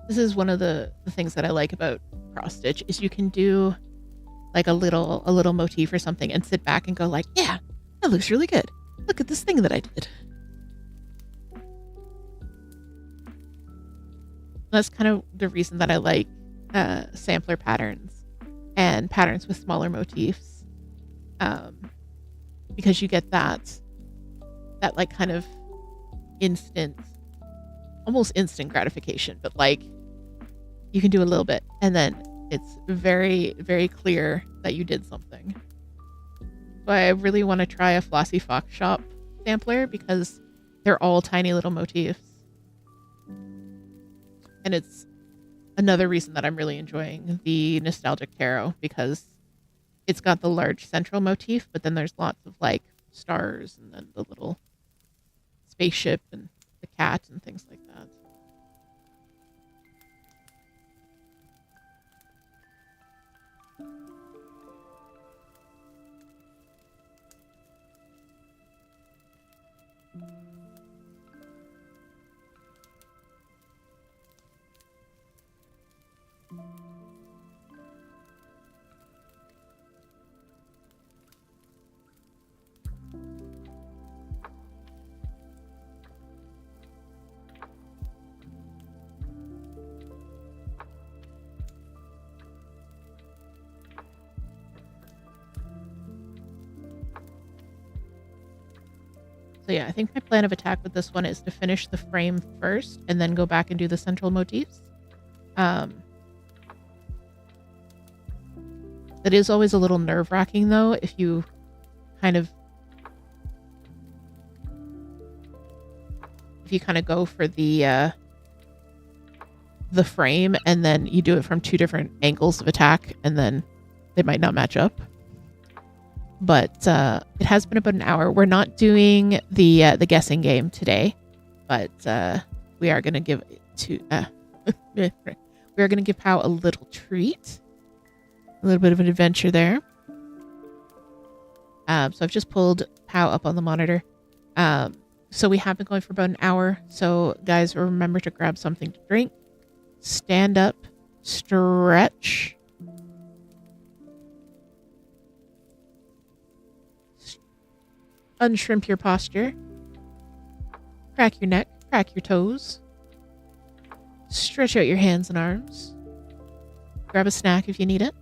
[SPEAKER 1] This is one of the things that I like about cross stitch is you can do like a little motif or something and sit back and go like, yeah, that looks really good. Look at this thing that I did. That's kind of the reason that I like sampler patterns and patterns with smaller motifs, because you get that like kind of almost instant gratification, but like you can do a little bit and then it's very, very clear that you did something. So I really want to try a Flossy Fox Shop sampler because they're all tiny little motifs. And it's another reason that I'm really enjoying the Nostalgic Tarot because it's got the large central motif, but then there's lots of like stars and then the little spaceship and the cat and things like that. So yeah, I think my plan of attack with this one is to finish the frame first and then go back and do the central motifs. That is always a little nerve-wracking though if you kind of go for the frame and then you do it from two different angles of attack and then they might not match up. But it has been about an hour. We're not doing the guessing game today, but we are going to give we are going to give Pow a little treat, a little bit of an adventure there. So I've just pulled Pow up on the monitor. So we have been going for about an hour. So guys, remember to grab something to drink, stand up, stretch. Unshrimp your posture. Crack your neck. Crack your toes. Stretch out your hands and arms. Grab a snack if you need it.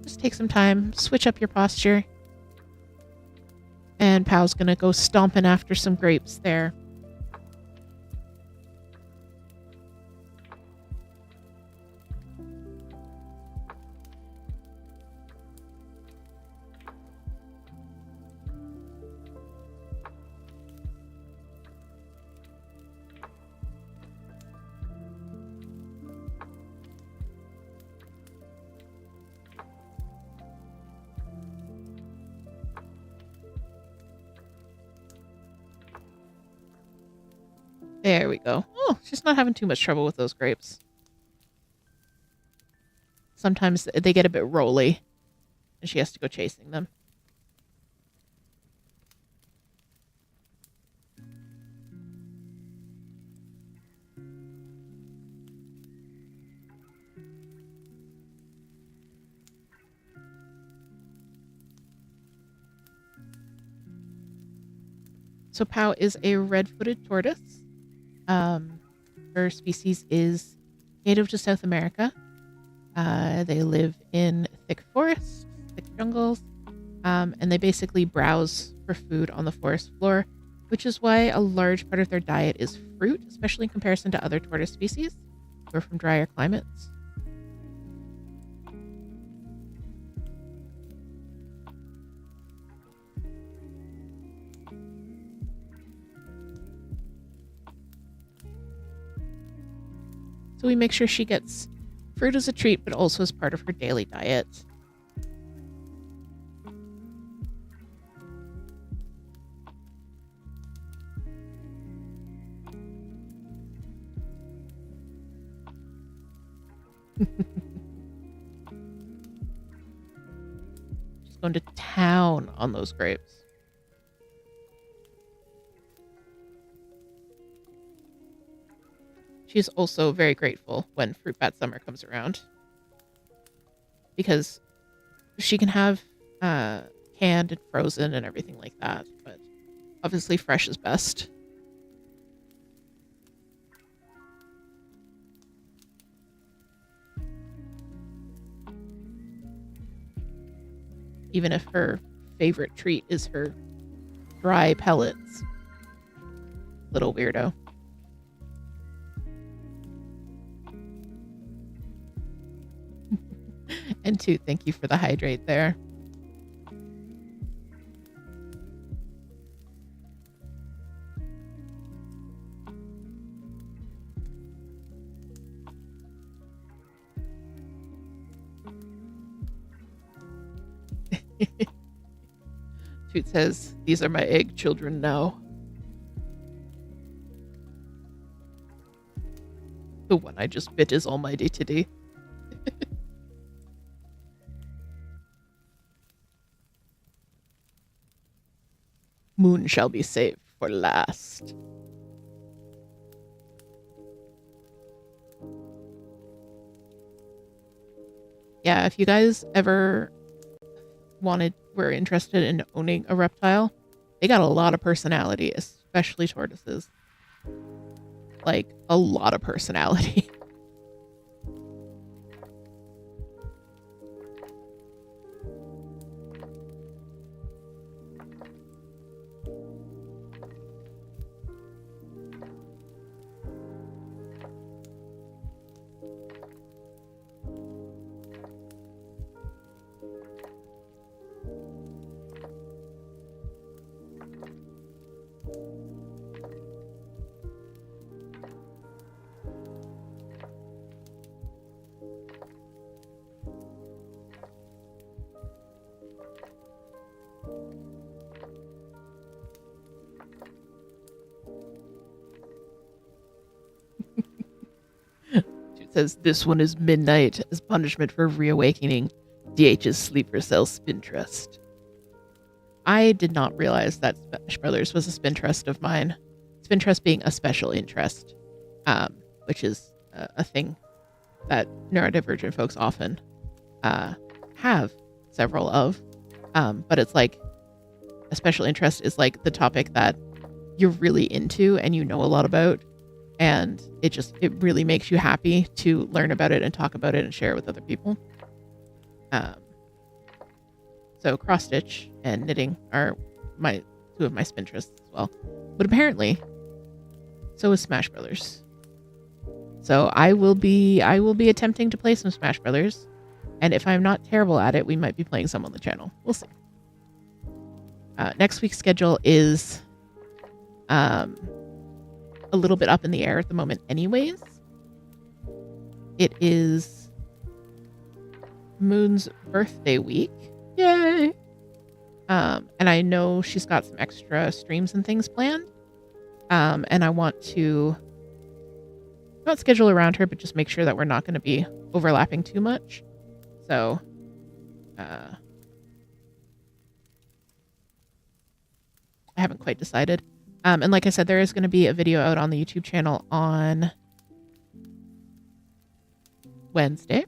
[SPEAKER 1] Just take some time. Switch up your posture. And Pow's gonna go stomping after some grapes there. There we go. Oh, she's not having too much trouble with those grapes. Sometimes they get a bit rolly, and she has to go chasing them. So Pau is a red-footed tortoise. Her species is native to South America. They live in thick forests, thick jungles, and they basically browse for food on the forest floor, which is why a large part of their diet is fruit, especially in comparison to other tortoise species who are from drier climates. So we make sure she gets fruit as a treat, but also as part of her daily diet. She's going to town on those grapes. She's also very grateful when Fruit Bat Summer comes around, because she can have canned and frozen and everything like that, but obviously fresh is best. Even if her favorite treat is her dry pellets. Little weirdo. And two, thank you for the hydrate there. Toot says, "These are my egg children now." The one I just bit is almighty today. Moon shall be saved for last. Yeah, if you guys ever were interested in owning a reptile, they got a lot of personality, especially tortoises. Like, a lot of personality. Says this one is midnight as punishment for reawakening DH's sleeper cell spin trust. I did not realize that Smash Brothers was a spin trust of mine. Spin trust being a special interest, which is a thing that neurodivergent folks often have several of. But it's like a special interest is like the topic that you're really into and you know a lot about. And it really makes you happy to learn about it and talk about it and share it with other people. So cross stitch and knitting are two of my spin trusts as well. But apparently, so is Smash Brothers. So I will be attempting to play some Smash Brothers, and if I'm not terrible at it, we might be playing some on the channel. We'll see. Next week's schedule is a little bit up in the air at the moment anyways. It is Moon's birthday week. Yay! And I know she's got some extra streams and things planned. And I want to not schedule around her, but just make sure that we're not going to be overlapping too much. So, I haven't quite decided. And like I said, there is going to be a video out on the YouTube channel on Wednesday.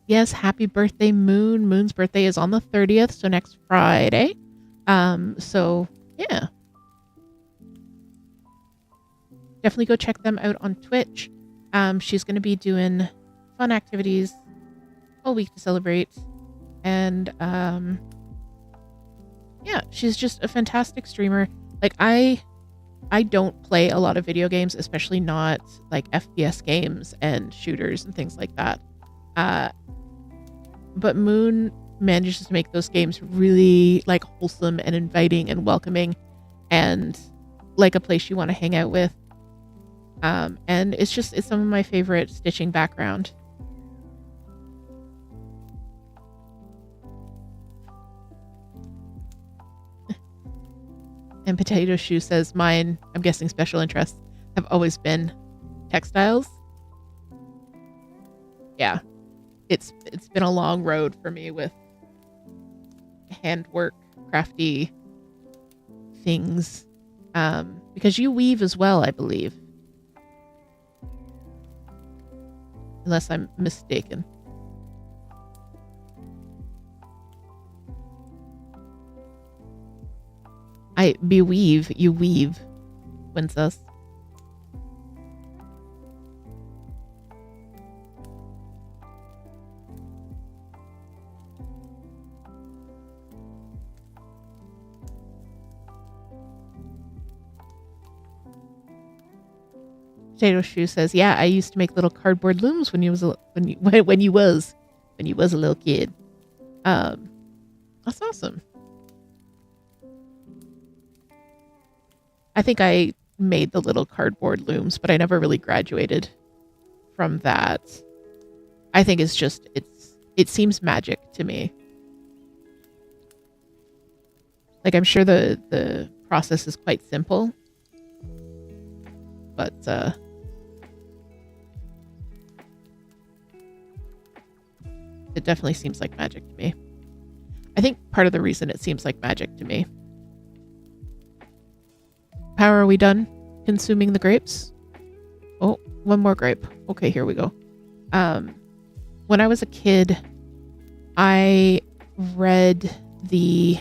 [SPEAKER 1] Yes, happy birthday, Moon. Moon's birthday is on the 30th, so next Friday. So yeah. Definitely go check them out on Twitch. She's going to be doing fun activities all week to celebrate. And yeah, she's just a fantastic streamer. Like I don't play a lot of video games, especially not like FPS games and shooters and things like that. But Moon manages to make those games really like wholesome and inviting and welcoming and like a place you want to hang out with. And it's some of my favorite stitching background. And Potato Shoe says, mine, I'm guessing special interests, have always been textiles. Yeah. It's been a long road for me with handwork, crafty things. Because you weave as well, I believe. Unless I'm mistaken. I beweave, you weave, Wincess. Potato Shoe says, "Yeah, I used to make little cardboard looms when you was a little kid." That's awesome. I think I made the little cardboard looms, but I never really graduated from that. I think it seems magic to me. Like I'm sure the process is quite simple, but it definitely seems like magic to me. I think part of the reason it seems like magic to me. How are we done consuming the grapes? Oh, one more grape. Okay, here we go. When I was a kid, I read the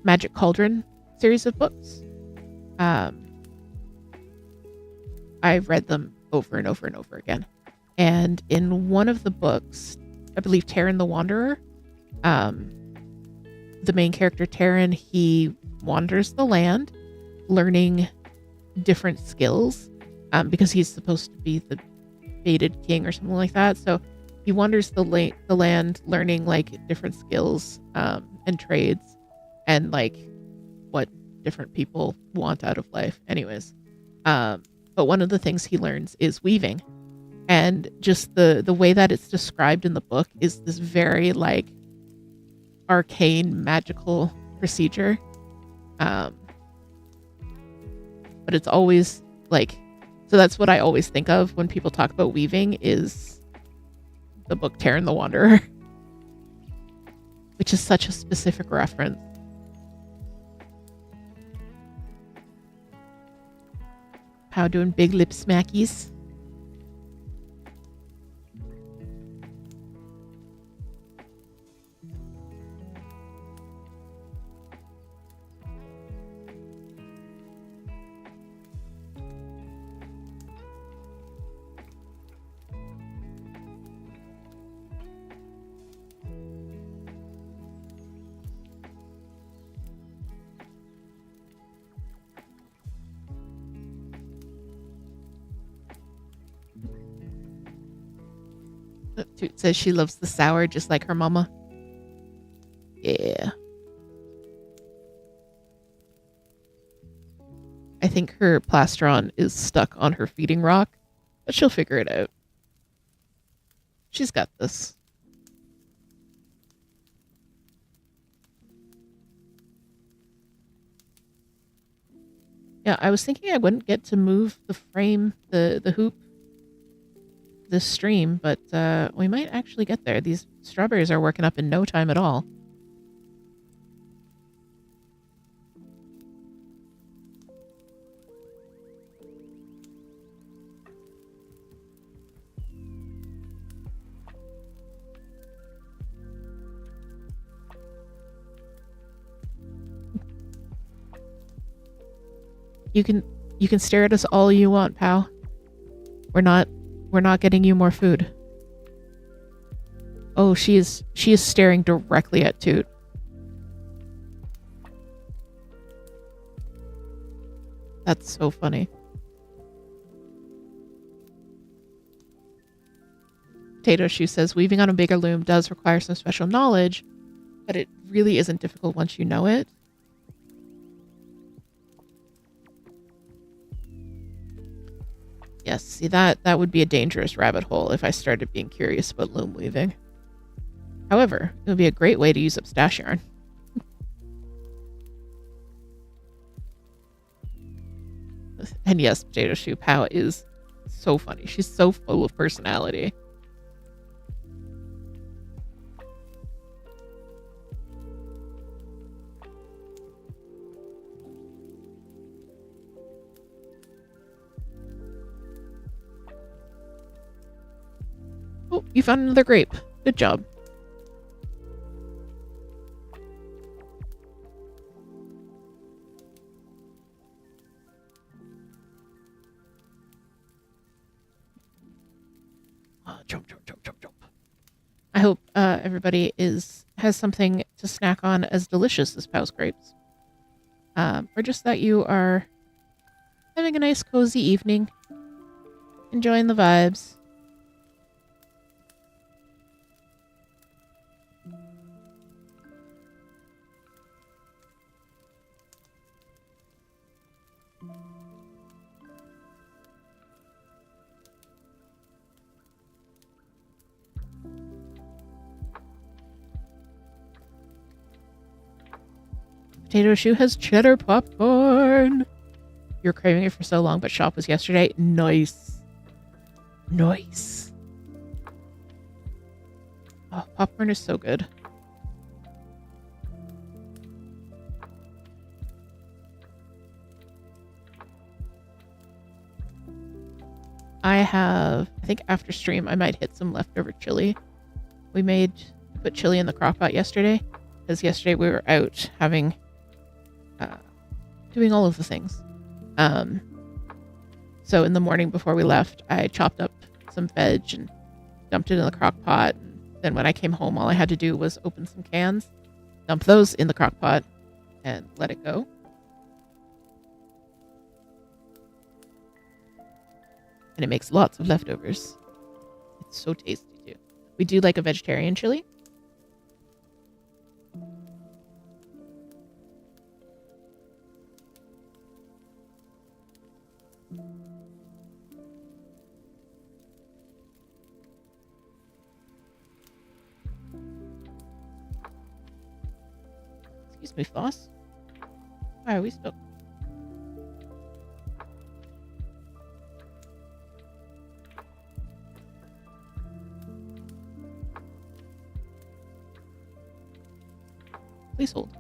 [SPEAKER 1] Magic Cauldron series of books. I've read them over and over and over again. And in one of the books, I believe Taryn the Wanderer, the main character Taryn, he wanders the land, learning different skills, because he's supposed to be the fated king or something like that. So he wanders the land, learning like different skills and trades, and like what different people want out of life. Anyways, but one of the things he learns is weaving, and just the way that it's described in the book is this very like arcane magical procedure. But it's always like, so that's what I always think of when people talk about weaving is the book Taryn the Wanderer, which is such a specific reference. How doing big lip smackies? Toot says she loves the sour just like her mama. Yeah. I think her plastron is stuck on her feeding rock, but she'll figure it out. She's got this. Yeah, I was thinking I wouldn't get to move the frame, the hoop, this stream, but we might actually get there. These strawberries are working up in no time at all. You can stare at us all you want, pal. We're not getting you more food. Oh, she is staring directly at Toot. That's so funny. Potato Shoe says weaving on a bigger loom does require some special knowledge, but it really isn't difficult once you know it. Yes, see that would be a dangerous rabbit hole if I started being curious about loom weaving. However, it would be a great way to use up stash yarn. And yes, Potato Shoe Pow is so funny. She's so full of personality. Oh, you found another grape. Good job. Jump, jump, jump, jump, jump. I hope everybody has something to snack on as delicious as Pow's grapes. Or just that you are having a nice cozy evening, enjoying the vibes. Potato Shoe has cheddar popcorn. You're craving it for so long, but shop was yesterday. Nice. Nice. Oh, popcorn is so good. I think after stream, I might hit some leftover chili. We put chili in the crock pot yesterday, because yesterday we were out having, doing all of the things. So in the morning before we left, I chopped up some veg and dumped it in the crock pot. And then when I came home, all I had to do was open some cans, dump those in the crock pot, and let it go. And it makes lots of leftovers. It's so tasty too. We do like a vegetarian chili. Excuse me, Floss. Why are we stuck? Please hold.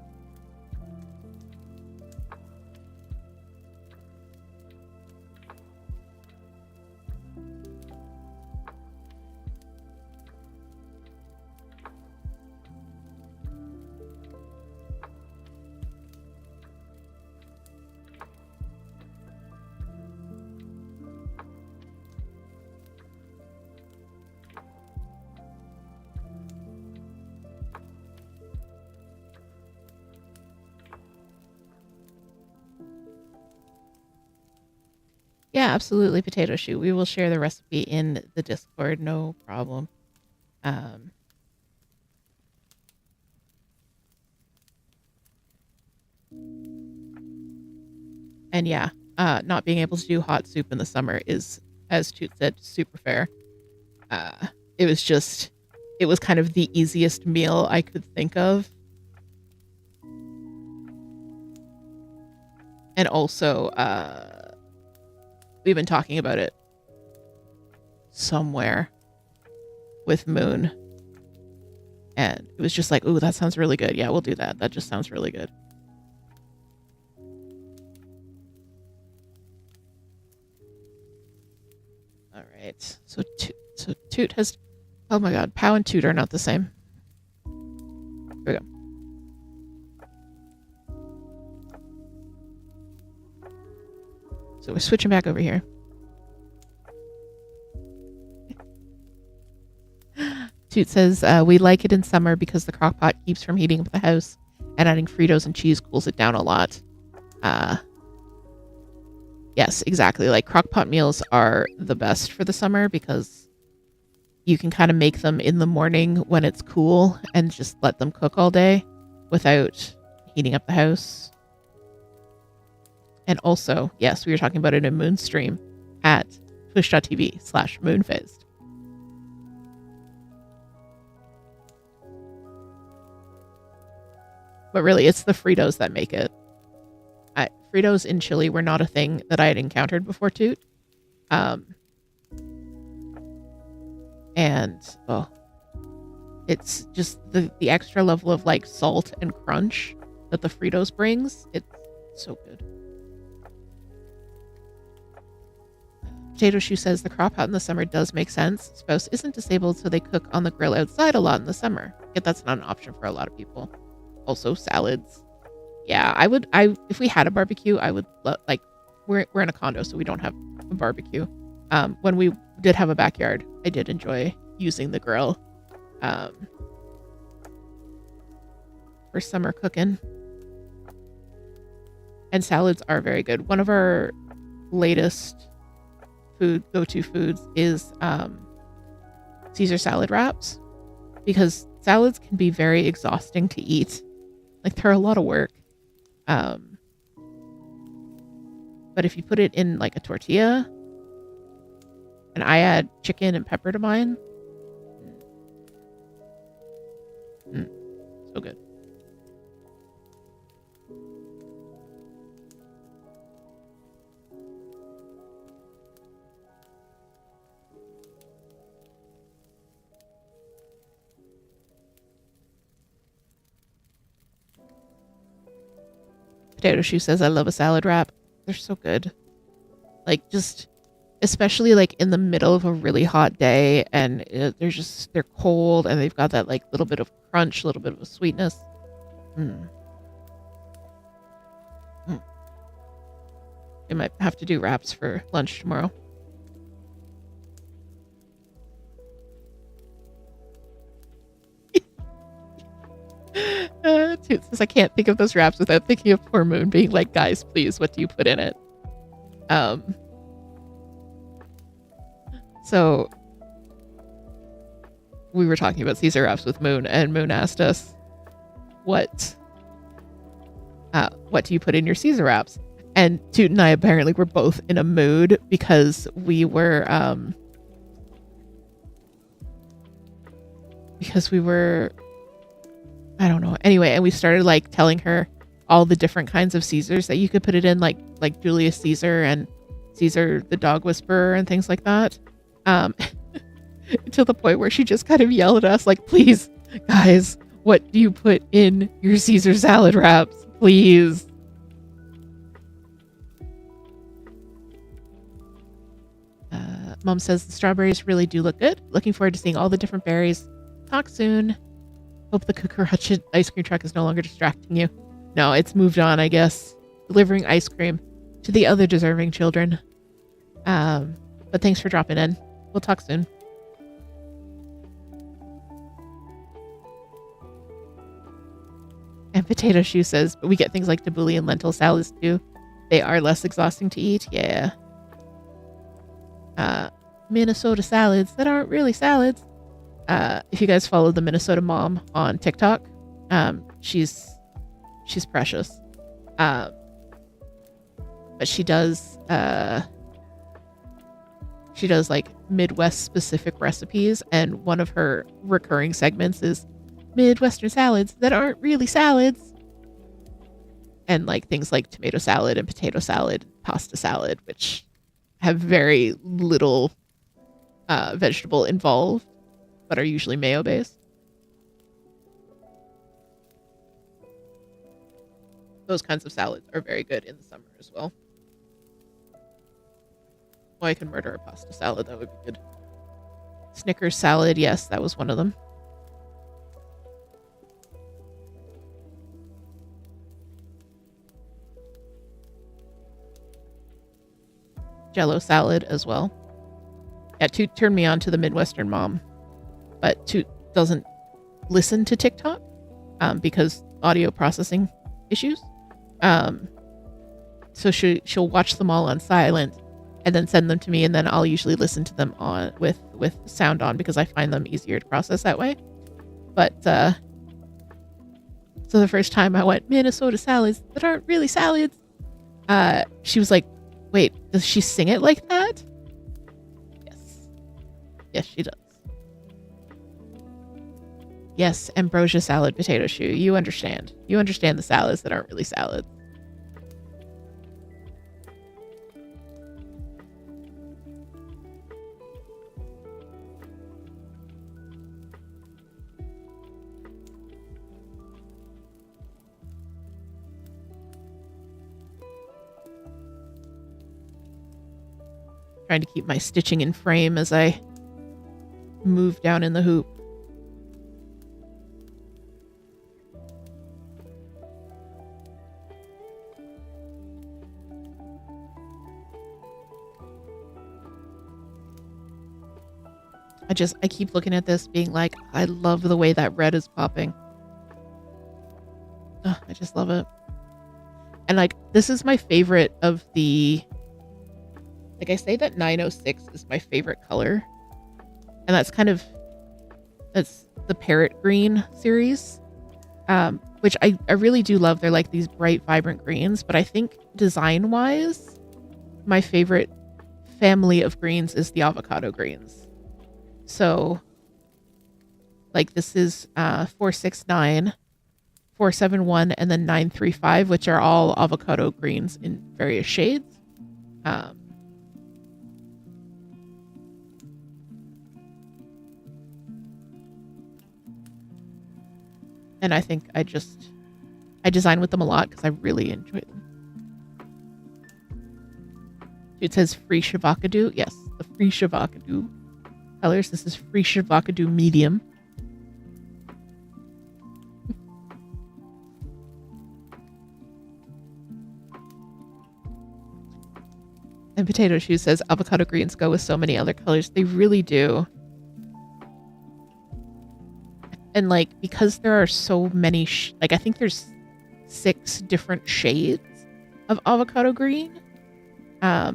[SPEAKER 1] Yeah, absolutely, Potato Shoe. We will share the recipe in the Discord, no problem. And yeah, not being able to do hot soup in the summer is, as Toot said, super fair. It was kind of the easiest meal I could think of. And also, we've been talking about it somewhere with Moon. And it was just like, ooh, that sounds really good. Yeah, we'll do that. That just sounds really good. All right. So Toot has... Oh my god, Pow and Toot are not the same. Here we go. So we're switching back over here. Toot says, we like it in summer because the crock pot keeps from heating up the house, and adding Fritos and cheese cools it down a lot. Yes, exactly. Like, crock pot meals are the best for the summer because you can kind of make them in the morning when it's cool and just let them cook all day without heating up the house. And also, yes, we were talking about it in Moonstream at twitch.tv/moonphased. But really, it's the Fritos that make it. Fritos in chili were not a thing that I had encountered before Toot. And, oh, it's just the extra level of, like, salt and crunch that the Fritos brings. It's so good. Potato Shoe says the crock pot in the summer does make sense. Spouse isn't disabled, so they cook on the grill outside a lot in the summer. Yet that's not an option for a lot of people. Also, salads. Yeah, if we had a barbecue, I would, like, we're in a condo, so we don't have a barbecue. When we did have a backyard, I did enjoy using the grill for summer cooking. And salads are very good. One of our latest go-to foods is Caesar salad wraps, because salads can be very exhausting to eat. Like, they're a lot of work. But if you put it in, like, a tortilla, and I add chicken and pepper to mine, so good. Potato Shoe says, I love a salad wrap. They're so good. Like, just, especially, like, in the middle of a really hot day, and they're cold, and they've got that, like, little bit of crunch, a little bit of a sweetness. I might have to do wraps for lunch tomorrow. Toot says, I can't think of those wraps without thinking of poor Moon being like, guys, please, what do you put in it? So we were talking about Caesar wraps with Moon, and Moon asked us, what do you put in your Caesar wraps? And Toot and I apparently were both in a mood because we were I don't know. Anyway, and we started, like, telling her all the different kinds of Caesars that you could put it in, like Julius Caesar and Caesar the Dog Whisperer and things like that. To the point where she just kind of yelled at us, like, please, guys, what do you put in your Caesar salad wraps? Please. Mom says the strawberries really do look good. Looking forward to seeing all the different berries. Talk soon. Hope the cucaracha ice cream truck is no longer distracting you. No, it's moved on, I guess. Delivering ice cream to the other deserving children. But thanks for dropping in. We'll talk soon. And Potato Shoe says, but we get things like tabbouleh and lentil salads too. They are less exhausting to eat. Yeah. Minnesota salads that aren't really salads. If you guys follow the Minnesota mom on TikTok, she's precious. But she does like Midwest specific recipes, and one of her recurring segments is Midwestern salads that aren't really salads. and like things like tomato salad and potato salad, pasta salad, which have very little vegetable involved, but are usually mayo based. Those kinds of salads are very good in the summer as well. Oh, I can murder a pasta salad. That would be good. Snickers salad. Yes, that was one of them. Jello salad as well. Yeah, Toot turned me on to the Midwestern Mom, but Toot doesn't listen to TikTok because audio processing issues. So she'll watch them all on silent and then send them to me, and then I'll usually listen to them on with sound on because I find them easier to process that way. But so the first time I went Minnesota salads that aren't really salads, she was like, "Wait, does she sing it like that?" Yes, she does. Yes, ambrosia salad, potato shoe. You understand. You understand the salads that aren't really salads. Trying to keep my stitching in frame as I move down in the hoop. I keep looking at this being like, I love the way that red is popping. Oh, I just love it. And like, this is my favorite of the, like I say that 906 is my favorite color. And that's the parrot green series, which I really do love. They're like these bright, vibrant greens, but I think design wise, my favorite family of greens is the avocado greens. So like this is 469, 471, and then 935, which are all avocado greens in various shades. And I think I design with them a lot because I really enjoy them. It says free Shavakadu. Yes, the free Shavakadu colors. This is free Shavakadu medium. And Potato Shoe says avocado greens go with so many other colors. They really do. And like, because there are so many, like I think there's 6 different shades of avocado green. They're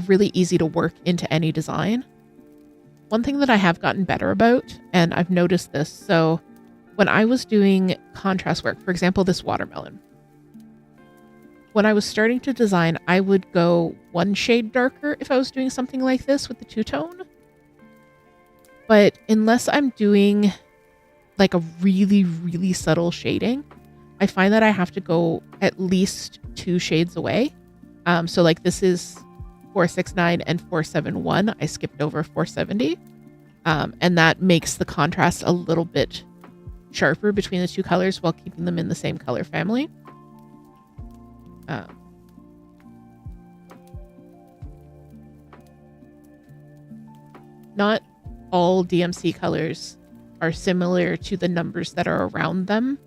[SPEAKER 1] really easy to work into any design. One thing that I have gotten better about, and I've noticed this, so when I was doing contrast work, for example, this watermelon, when I was starting to design, I would go 1 shade darker if I was doing something like this with the two-tone. But unless I'm doing like a really, really subtle shading, I find that I have to go at least 2 shades away. So like this is 469 and 471. I skipped over 470. And that makes the contrast a little bit sharper between the 2 colors while keeping them in the same color family. Not all DMC colors are similar to the numbers that are around them,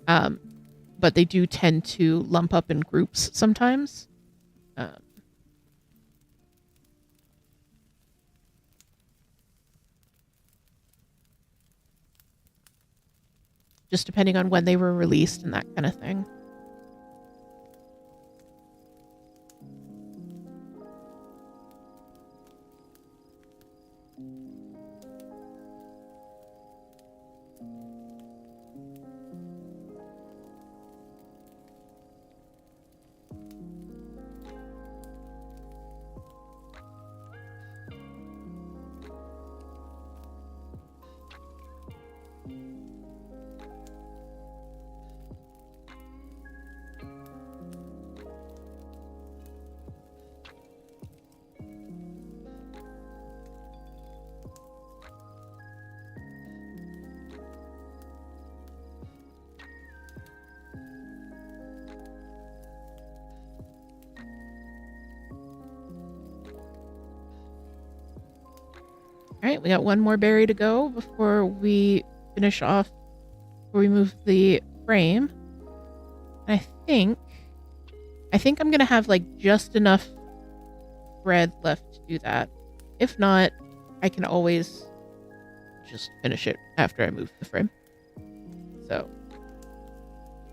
[SPEAKER 1] but they do tend to lump up in groups sometimes. Just depending on when they were released and that kind of thing. All right, we got one more berry to go before we finish off, before we move the frame. I think I'm going to have like just enough thread left to do that. If not, I can always just finish it after I move the frame. So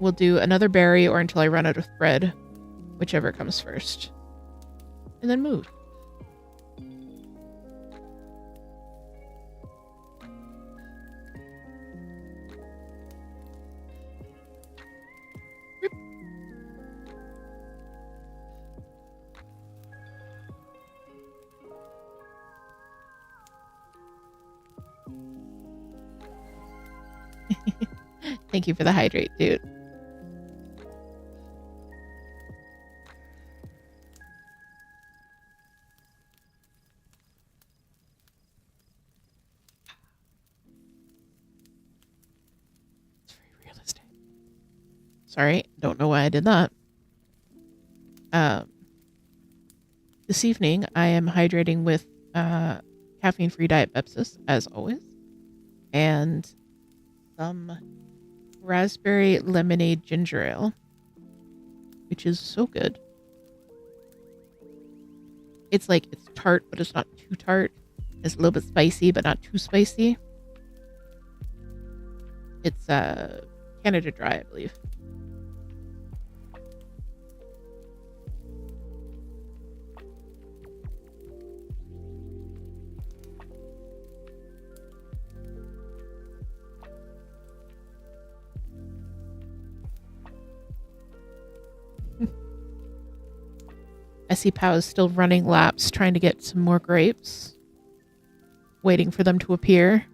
[SPEAKER 1] we'll do another berry or until I run out of thread, whichever comes first. And then move. Thank you for the hydrate, dude. It's very realistic. Sorry, don't know why I did that. This evening, I am hydrating with caffeine-free Diet Pepsis, as always, and some raspberry lemonade ginger ale, which is so good. It's like, it's tart, but it's not too tart. It's a little bit spicy, but not too spicy. It's Canada Dry, I believe. Essie Pow is still running laps trying to get some more grapes. Waiting for them to appear.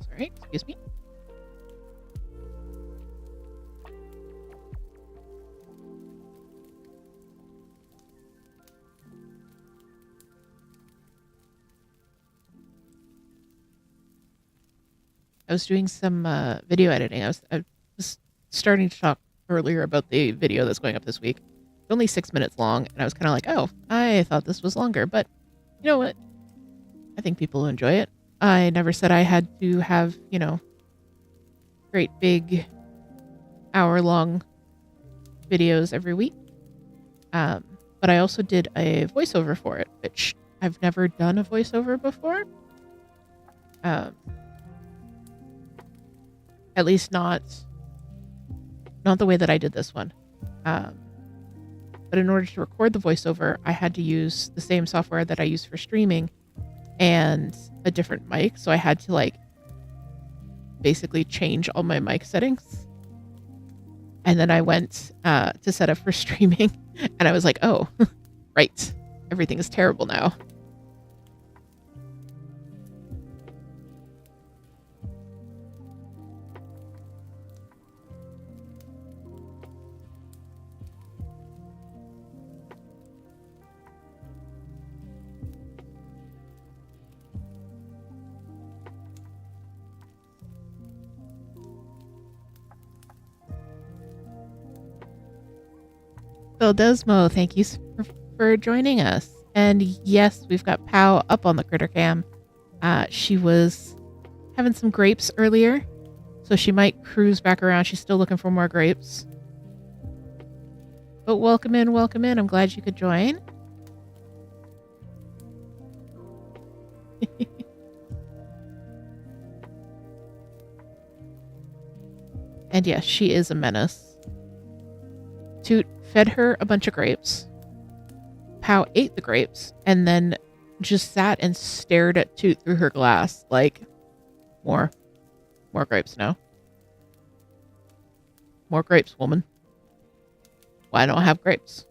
[SPEAKER 1] Sorry, excuse me. I was doing some video editing. I was starting to talk earlier about the video that's going up this week. It's only 6 minutes long, and I was kind of like, oh, I thought this was longer, but you know what? I think people will enjoy it. I never said I had to have, you know, great big hour-long videos every week. But I also did a voiceover for it, which I've never done a voiceover before. At least not the way that I did this one. But in order to record the voiceover, I had to use the same software that I use for streaming and a different mic. So I had to like basically change all my mic settings. And then I went to set up for streaming and I was like, oh, right. Everything is terrible now. Phil Desmo, thank you for joining us. And yes, we've got Pow up on the critter cam. She was having some grapes earlier, so she might cruise back around. She's still looking for more grapes. But welcome in, welcome in. I'm glad you could join. And yes, she is a menace. Toot fed her a bunch of grapes. Pow ate the grapes and then just sat and stared at Toot through her glass like, More grapes now. More grapes, woman. Why don't I have grapes?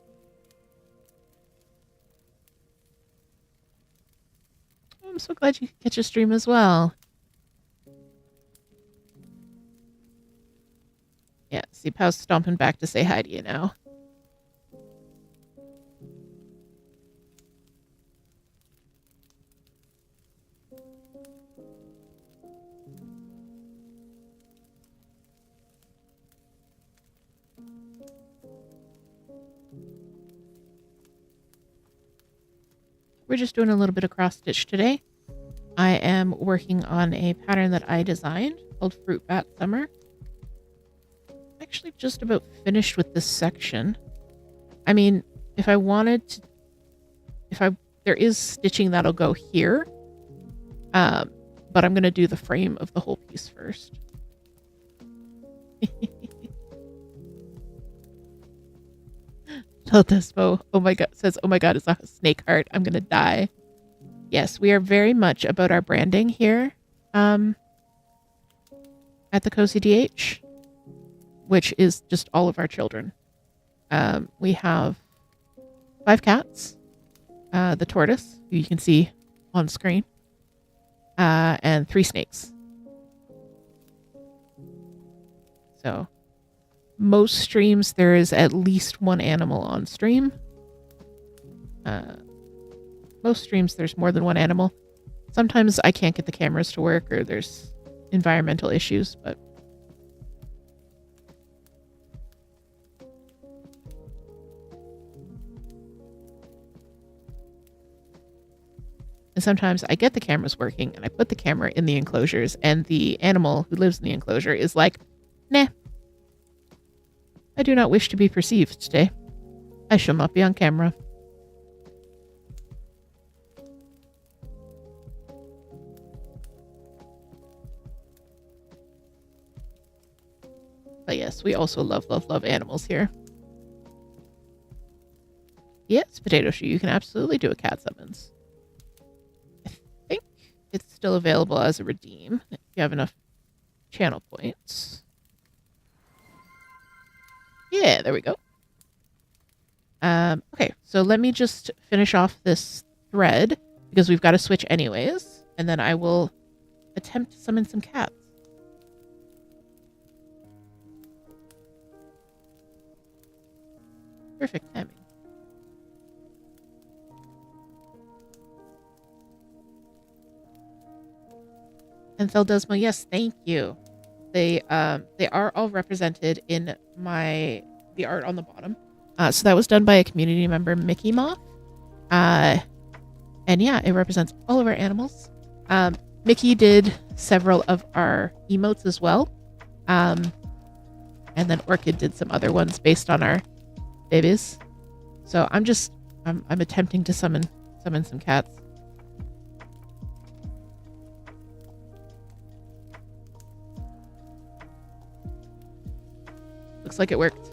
[SPEAKER 1] I'm so glad you could catch a stream as well. Yeah, see Pow's stomping back to say hi to you now. We're just doing a little bit of cross stitch today. I am working on a pattern that I designed called Fruit Bat Summer. I'm actually just about finished with this section. I mean, if I wanted to, there is stitching that'll go here, but I'm going to do the frame of the whole piece first. Despo, oh my god, says, oh my god, it's a snake heart. I'm going to die. Yes, we are very much about our branding here at the thecozydh, which is just all of our children. We have 5 cats, the tortoise, who you can see on screen, and 3 snakes. So most streams, there is at least 1 animal on stream. Most streams, there's more than 1 animal. Sometimes I can't get the cameras to work or there's environmental issues, but and sometimes I get the cameras working and I put the camera in the enclosures and the animal who lives in the enclosure is like, nah, I do not wish to be perceived today. I shall not be on camera. But yes, we also love, love, love animals here. Yes, Potato Shoe, you can absolutely do a cat summons. I think it's still available as a redeem if you have enough channel points. Yeah, there we go. Okay, so let me just finish off this thread because we've got to switch anyways, and then I will attempt to summon some cats. Perfect timing. And Theldesmo, yes, thank you. They are all represented in the art on the bottom. So that was done by a community member, Mickey Moth. And yeah, it represents all of our animals. Mickey did several of our emotes as well. And then Orchid did some other ones based on our babies. So I'm attempting to summon some cats. Looks like it worked.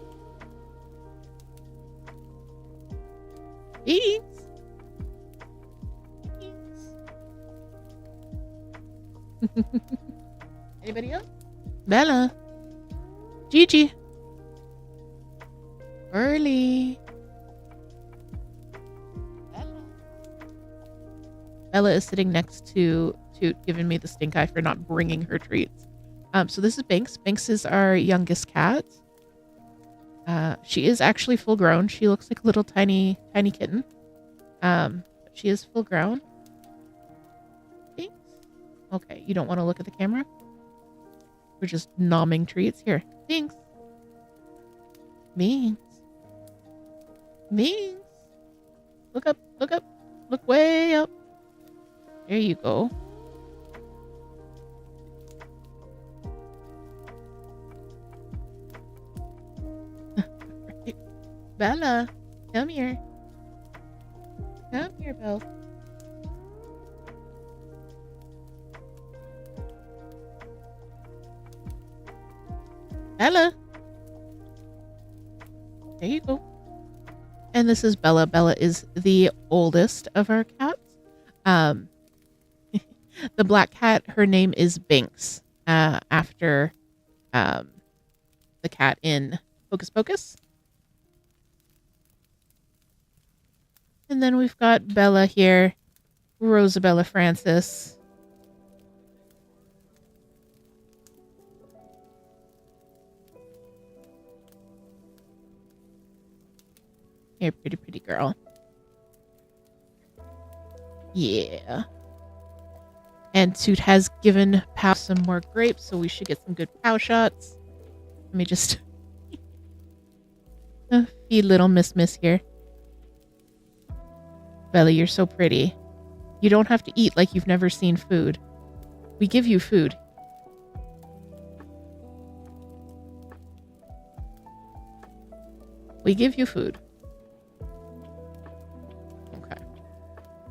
[SPEAKER 1] Thanks. Anybody else? Bella. Gigi. Early. Bella is sitting next to Toot, giving me the stink eye for not bringing her treats. So this is Binks. Binks is our youngest cat. She is actually full grown. She looks like a little tiny kitten. She is full grown. Binks. Okay, you don't want to look at the camera? We're just nomming treats. Here. Binks. Binks. Binks. Look up. Look up. Look way up. There you go. Bella, come here. Come here, Belle. Bella. There you go. And this is Bella. Bella is the oldest of our cats. The black cat, her name is Binks, after the cat in Hocus Pocus. And then we've got Bella here, Rosabella Francis. You're a pretty, pretty girl. Yeah. And Toot has given Pow some more grapes, so we should get some good Pow shots. Let me just feed little Miss here. Bella, you're so pretty. You don't have to eat like you've never seen food. We give you food. We give you food. Okay.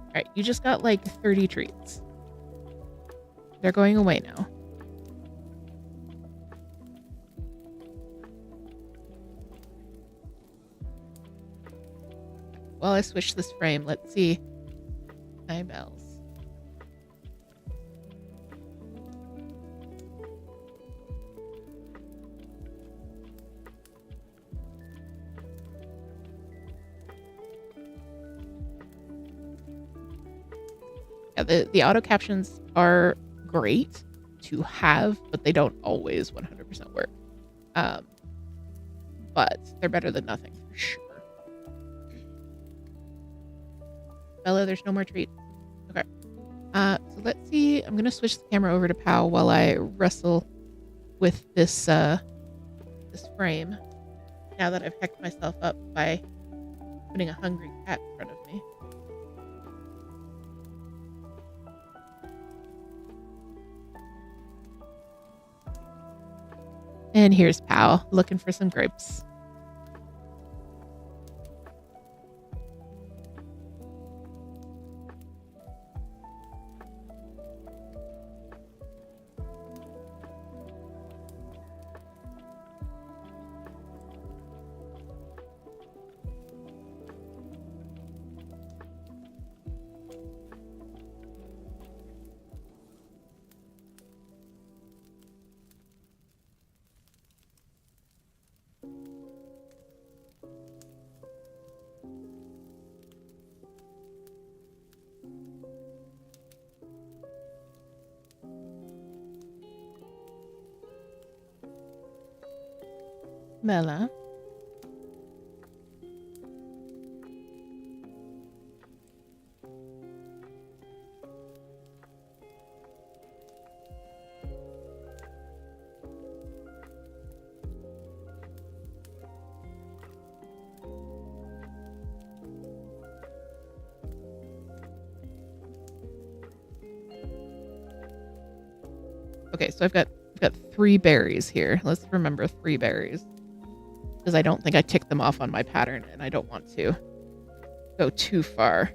[SPEAKER 1] Alright, you just got like 30 treats. They're going away now. While I switch this frame, let's see. Eyebells. Yeah, the auto captions are great to have, but they don't always 100% work. But they're better than nothing for sure. Bella, there's no more treat. Okay. So let's see. I'm gonna switch the camera over to Pow while I wrestle with this this frame. Now that I've hecked myself up by putting a hungry cat in front of me. And here's Pow looking for some grapes. Bella. Okay, so I've got 3 berries here. Let's remember 3 berries. Because I don't think I ticked them off on my pattern, and I don't want to go too far.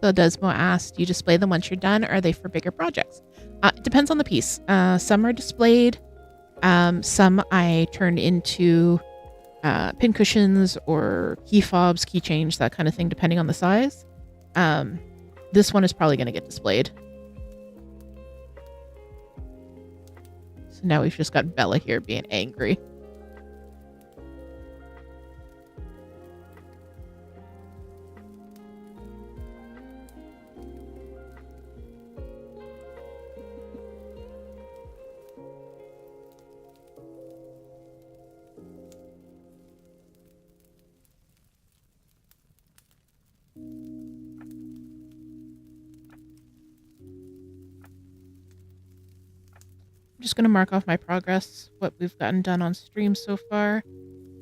[SPEAKER 1] So Desmo asked, do you display them once you're done, or are they for bigger projects? It depends on the piece. Some are displayed. Some I turn into pin cushions or key fobs, keychains, that kind of thing, depending on the size. This one is probably going to get displayed. So now we've just got Bella here being angry. just going to mark off my progress, what we've gotten done on stream so far,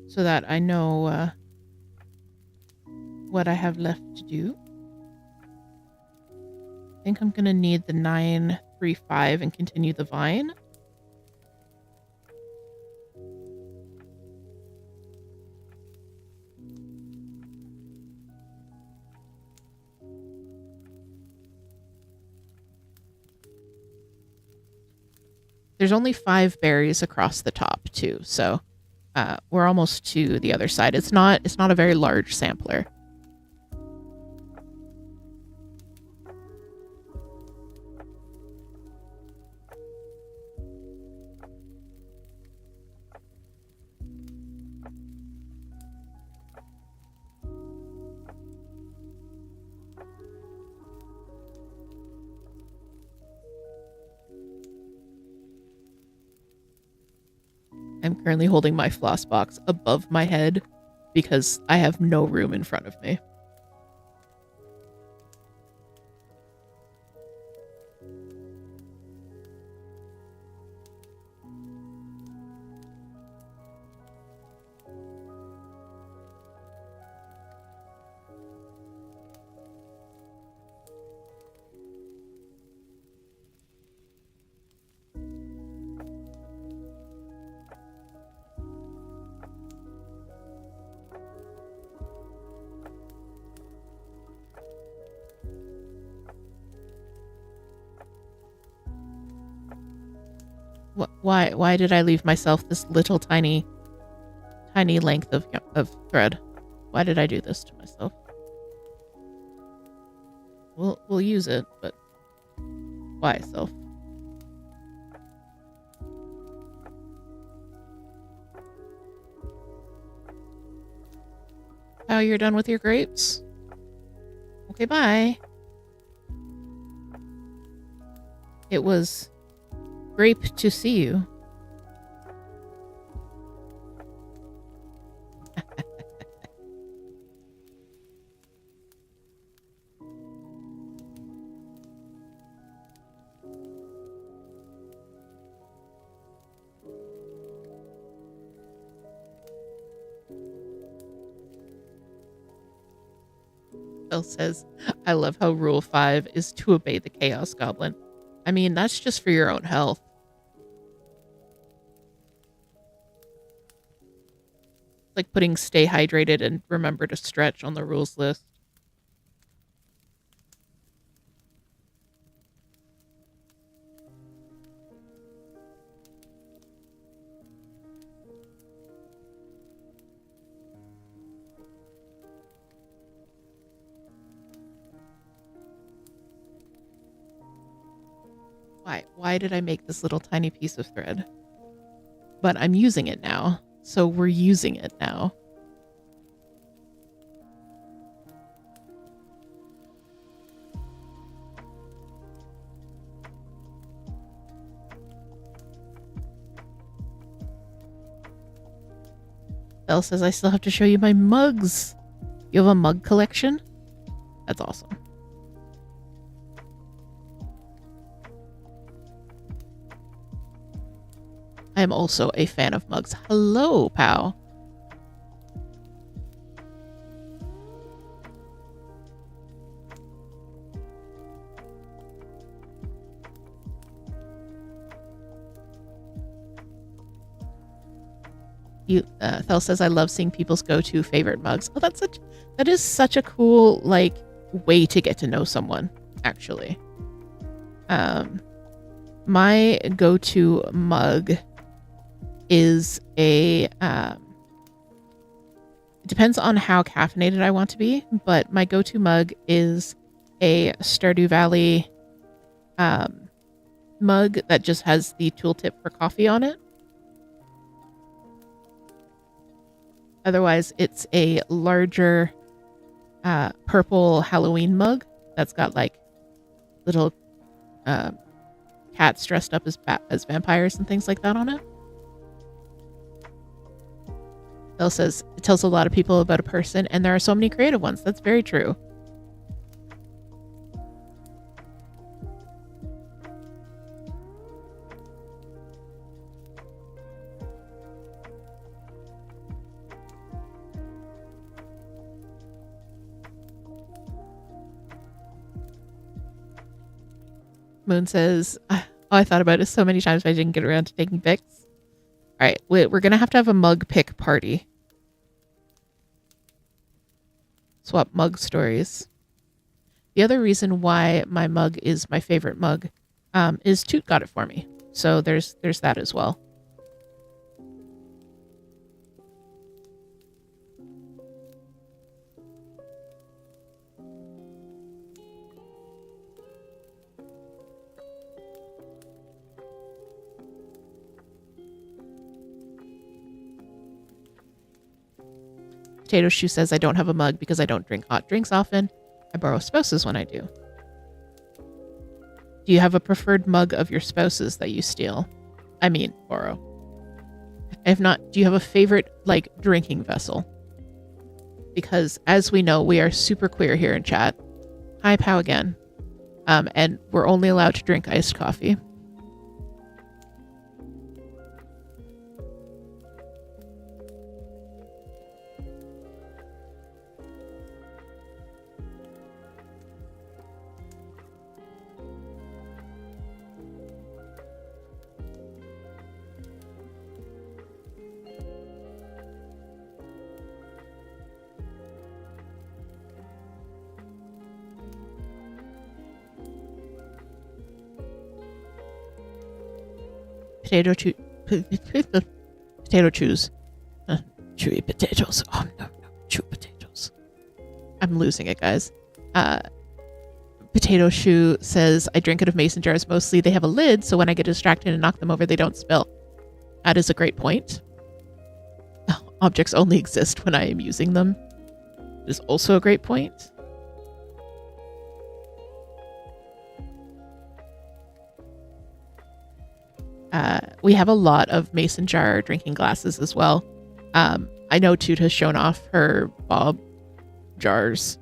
[SPEAKER 1] so that I know what I have left to do. I think I'm going to need the 935 and continue the vine. There's only 5 berries across the top too, so we're almost to the other side. It's not a very large sampler. I'm currently holding my floss box above my head because I have no room in front of me. Why did I leave myself this little tiny length of thread? Why did I do this to myself? We'll use it, but why, self? Oh, you're done with your grapes? Okay, bye. It was grape to see you. Phil says, I love how rule 5 is to obey the Chaos Goblin. I mean, that's just for your own health. Like putting stay hydrated and remember to stretch on the rules list. Why did I make this little tiny piece of thread? But I'm using it now, so we're using it now. Belle says, I still have to show you my mugs. You have a mug collection? That's awesome. I am also a fan of mugs. Hello, pal. Thel says, I love seeing people's go-to favorite mugs. Oh, that is such a cool, like, way to get to know someone, actually. My go-to mug is it depends on how caffeinated I want to be, but my go-to mug is a Stardew Valley mug that just has the tooltip for coffee on it. Otherwise, it's a larger purple Halloween mug that's got like little cats dressed up as vampires and things like that on it. Bill says, it tells a lot of people about a person, and there are so many creative ones. That's very true. Moon says, oh, I thought about it so many times, but I didn't get around to taking pics. All right, we're going to have a mug pick party. Swap mug stories. The other reason why my mug is my favorite mug is Toot got it for me. So there's that as well. Potato Shoe says, I don't have a mug because I don't drink hot drinks often. I borrow spouses when I do. Do you have a preferred mug of your spouses that you steal? I mean, borrow. If not, do you have a favorite, like, drinking vessel? Because, as we know, we are super queer here in chat. Hi, Pow again. And we're only allowed to drink iced coffee. Potato chews. Chewy potatoes. Oh, no. Chew potatoes. I'm losing it, guys. Potato Shoe says, I drink out of mason jars mostly. They have a lid, so when I get distracted and knock them over, they don't spill. That is a great point. Objects only exist when I am using them. Is also a great point. We have a lot of mason jar drinking glasses as well. I know Toot has shown off her Bob jars.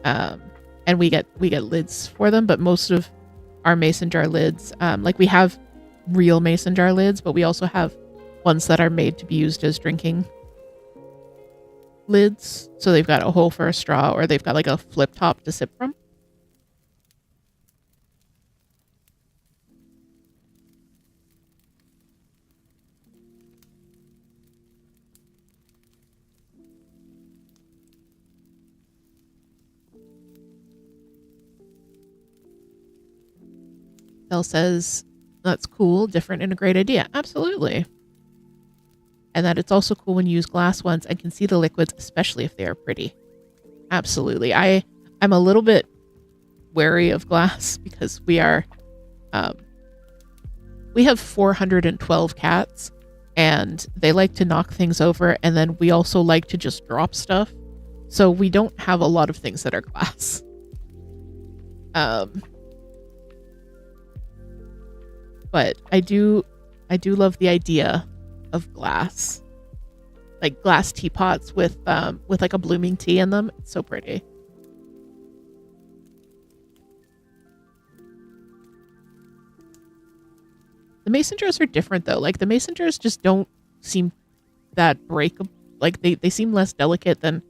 [SPEAKER 1] And we get lids for them, but most of our mason jar lids, like we have real mason jar lids, but we also have ones that are made to be used as drinking lids. So they've got a hole for a straw, or they've got like a flip top to sip from. Belle says, that's cool, different and a great idea. Absolutely. And that it's also cool when you use glass ones and can see the liquids, especially if they are pretty. Absolutely. I'm a little bit wary of glass because we are, we have 412 cats and they like to knock things over. And then we also like to just drop stuff. So we don't have a lot of things that are glass. But I do love the idea of glass, like glass teapots with like a blooming tea in them. It's so pretty. The mason jars are different though. Like the mason jars just don't seem that breakable. Like they seem less delicate than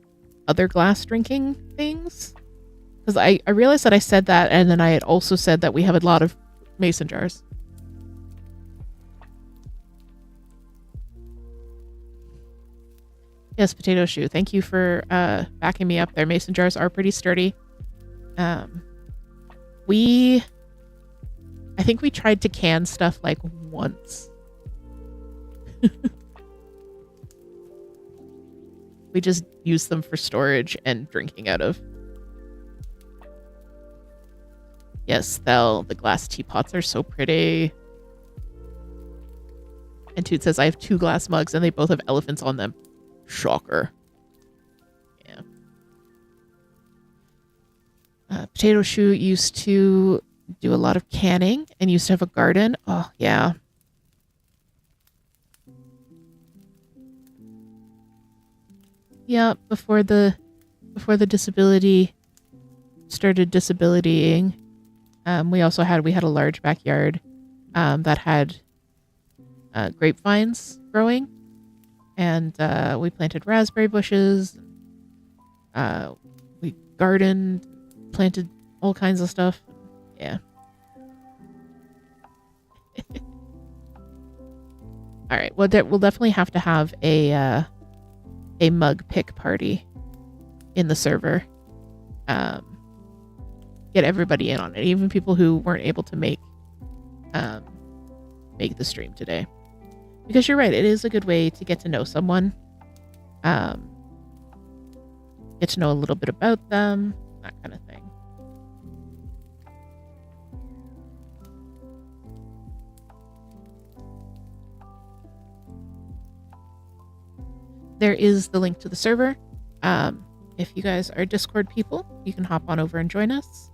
[SPEAKER 1] other glass drinking things. Because I realized that I said that, and then I had also said that we have a lot of mason jars. Yes, Potato Shoe. Thank you for backing me up there. Mason jars are pretty sturdy. I think we tried to can stuff like once. We just used them for storage and drinking out of. Yes, the glass teapots are so pretty. And Toot says, I have 2 glass mugs and they both have elephants on them. Shocker. Yeah. Potato Shoe used to do a lot of canning and used to have a garden. Oh, yeah. Yeah, before the disability started disabilitying, we had a large backyard that had grapevines growing. And we planted raspberry bushes. We gardened, planted all kinds of stuff. Yeah. All right. Well, we'll definitely have to have a mug pick party in the server. Get everybody in on it, even people who weren't able to make the stream today. Because you're right, it is a good way to get to know someone. Get to know a little bit about them, that kind of thing. There is the link to the server. If you guys are Discord people, you can hop on over and join us.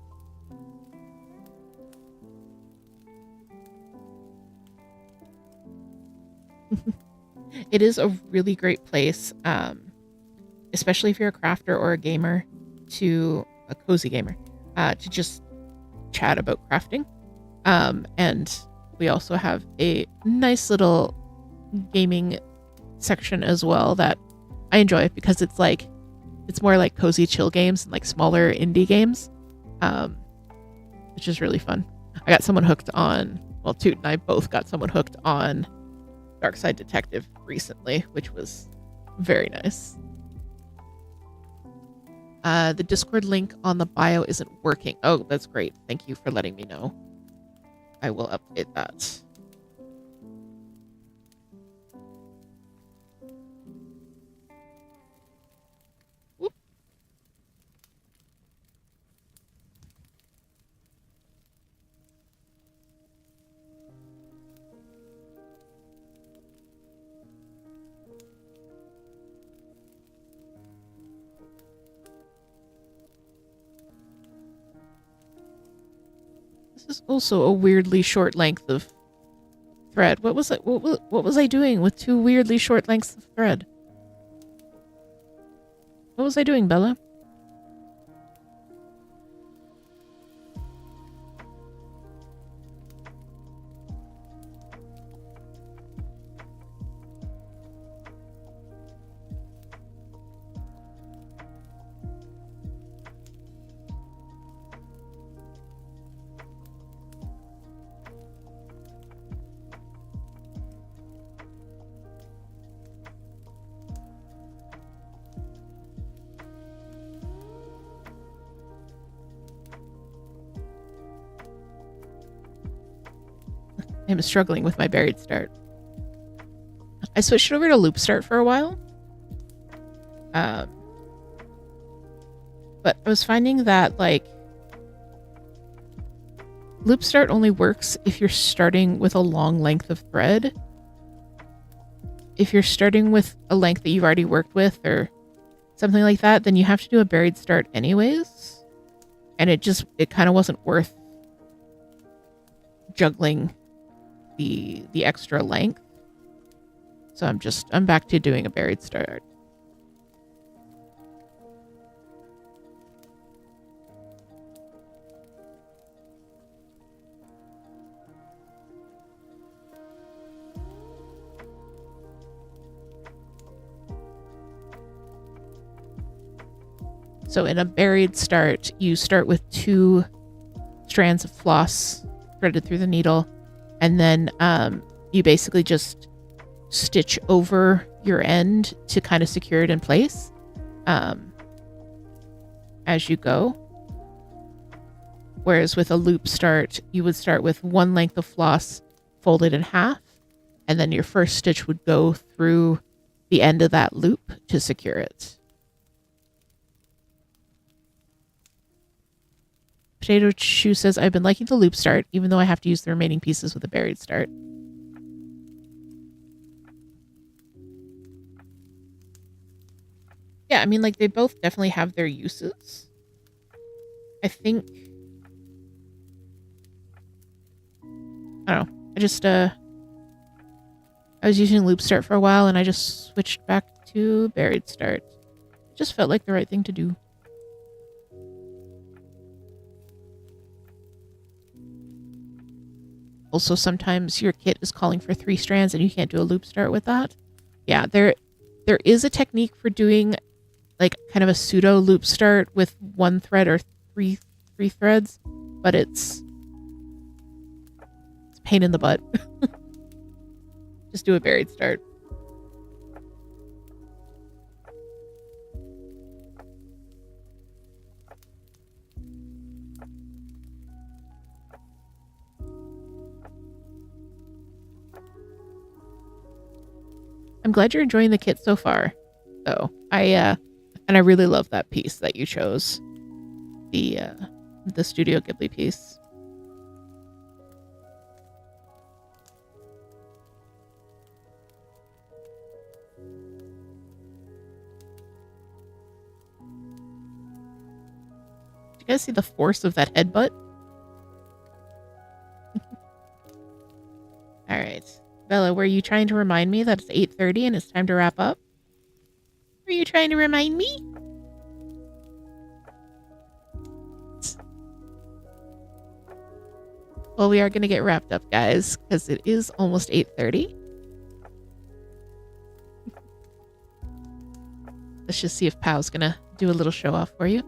[SPEAKER 1] It is a really great place, especially if you're a crafter or a gamer, a cozy gamer, to just chat about crafting. And we also have a nice little gaming section as well that I enjoy because it's more like cozy chill games and like smaller indie games, which is really fun. I got someone hooked on, well, Toot and I both got someone hooked on Dark Side Detective recently, which was very nice. The Discord link on the bio isn't working. Oh, that's great. Thank you for letting me know. I will update that. Whoop. This is also a weirdly short length of thread. What was it? What was I doing with two weirdly short lengths of thread? What was I doing, Bella? I'm struggling with my buried start. I switched over to loop start for a while. But I was finding that like loop start only works if you're starting with a long length of thread. If you're starting with a length that you've already worked with or something like that, then you have to do a buried start anyways. And it kind of wasn't worth juggling the extra length. So I'm back to doing a buried start. So in a buried start, you start with 2 strands of floss threaded through the needle, and then you basically just stitch over your end to kind of secure it in place as you go. Whereas with a loop start, you would start with 1 length of floss folded in half, and then your first stitch would go through the end of that loop to secure it. Potato Shoe says, I've been liking the loop start, even though I have to use the remaining pieces with a buried start. Yeah, I mean, like, they both definitely have their uses. I think... I don't know. I was using loop start for a while, and I just switched back to buried start. It just felt like the right thing to do. Also, sometimes your kit is calling for 3 strands and you can't do a loop start with that. Yeah, there is a technique for doing like kind of a pseudo loop start with 1 thread or 3 3 threads, but it's a pain in the butt. Just do a buried start. I'm glad you're enjoying the kit so far, though. And I really love that piece that you chose, the Studio Ghibli piece. Did you guys see the force of that headbutt? All right. Bella, were you trying to remind me that it's 8:30 and it's time to wrap up? Were you trying to remind me? Well, we are going to get wrapped up, guys, because it is almost 8:30. Let's just see if Pow's going to do a little show off for you.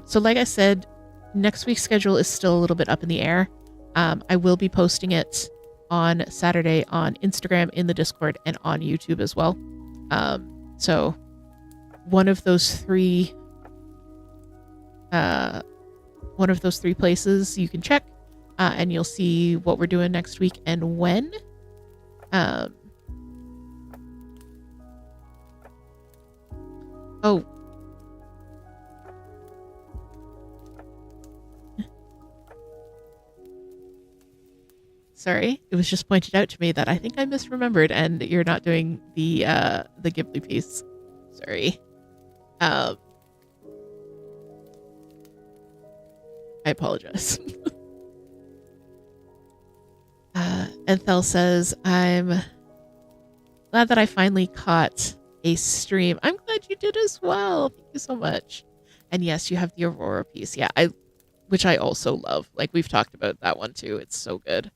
[SPEAKER 1] So like I said, next week's schedule is still a little bit up in the air. I will be posting it on Saturday on Instagram, in the Discord, and on YouTube as well. So one of those three places you can check, and you'll see what we're doing next week and when. Oh. Sorry, it was just pointed out to me that I think I misremembered, and you're not doing the Ghibli piece. Sorry. I apologize. Ethel says, I'm glad that I finally caught a stream. I'm glad you did as well. Thank you so much. And yes, you have the Aurora piece. Yeah, which I also love. Like, we've talked about that one too. It's so good.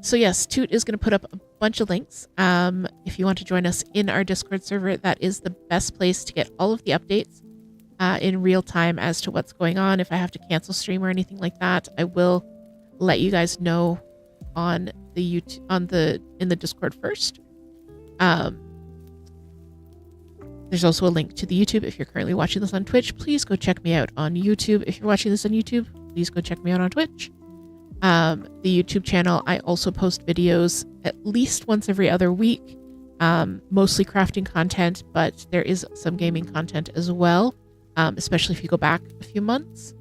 [SPEAKER 1] So yes, Toot is going to put up a bunch of links. If you want to join us in our Discord server, that is the best place to get all of the updates in real time as to what's going on. If I have to cancel stream or anything like that, I will let you guys know on the in the Discord first. There's also a link to the YouTube. If you're currently watching this on Twitch, please go check me out on YouTube. If you're watching this on YouTube, please go check me out on Twitch. The YouTube channel, I also post videos at least once every other week, mostly crafting content, but there is some gaming content as well, especially if you go back a few months.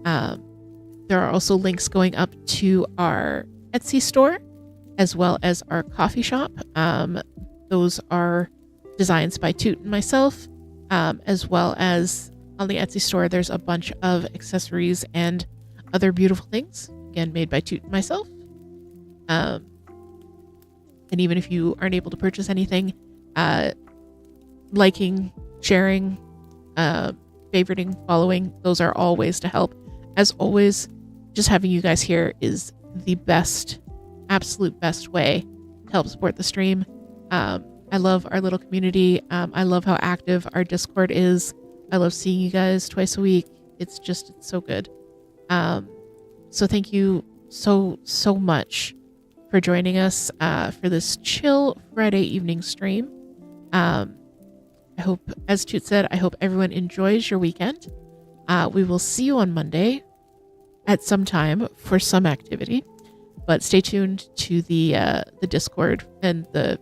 [SPEAKER 1] There are also links going up to our Etsy store, as well as our coffee shop. Those are designs by Toot and myself, as well as on the Etsy store, there's a bunch of accessories and other beautiful things, again, made by Toot and myself. And even if you aren't able to purchase anything, liking, sharing, favoriting, following, those are all ways to help. As always, just having you guys here is the best, absolute best way to help support the stream. I love our little community. I love how active our Discord is. I love seeing you guys twice a week. It's so good. So thank you so much for joining us for this chill Friday evening stream. I hope, as Toot said, I hope everyone enjoys your weekend. We will see you on Monday at some time for some activity, but stay tuned to the Discord and the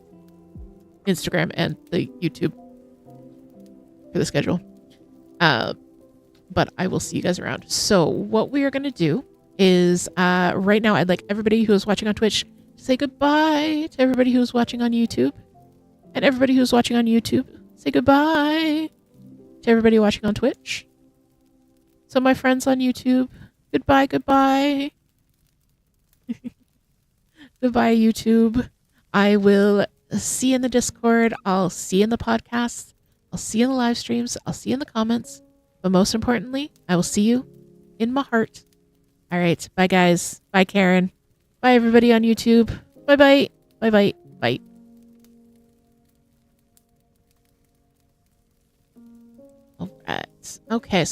[SPEAKER 1] Instagram and the YouTube for the schedule. But I will see you guys around. So what we are going to do is right now I'd like everybody who is watching on Twitch to say goodbye to everybody who's watching on YouTube. And everybody who's watching on YouTube, say goodbye to everybody watching on Twitch. So my friends on YouTube, goodbye. Goodbye, YouTube. I will see you in the Discord. I'll see you in the podcasts. I'll see you in the live streams. I'll see you in the comments. But most importantly, I will see you in my heart. All right. Bye, guys. Bye, Karen. Bye, everybody on YouTube. Bye-bye. Bye-bye. Bye. All right. Right. Okay,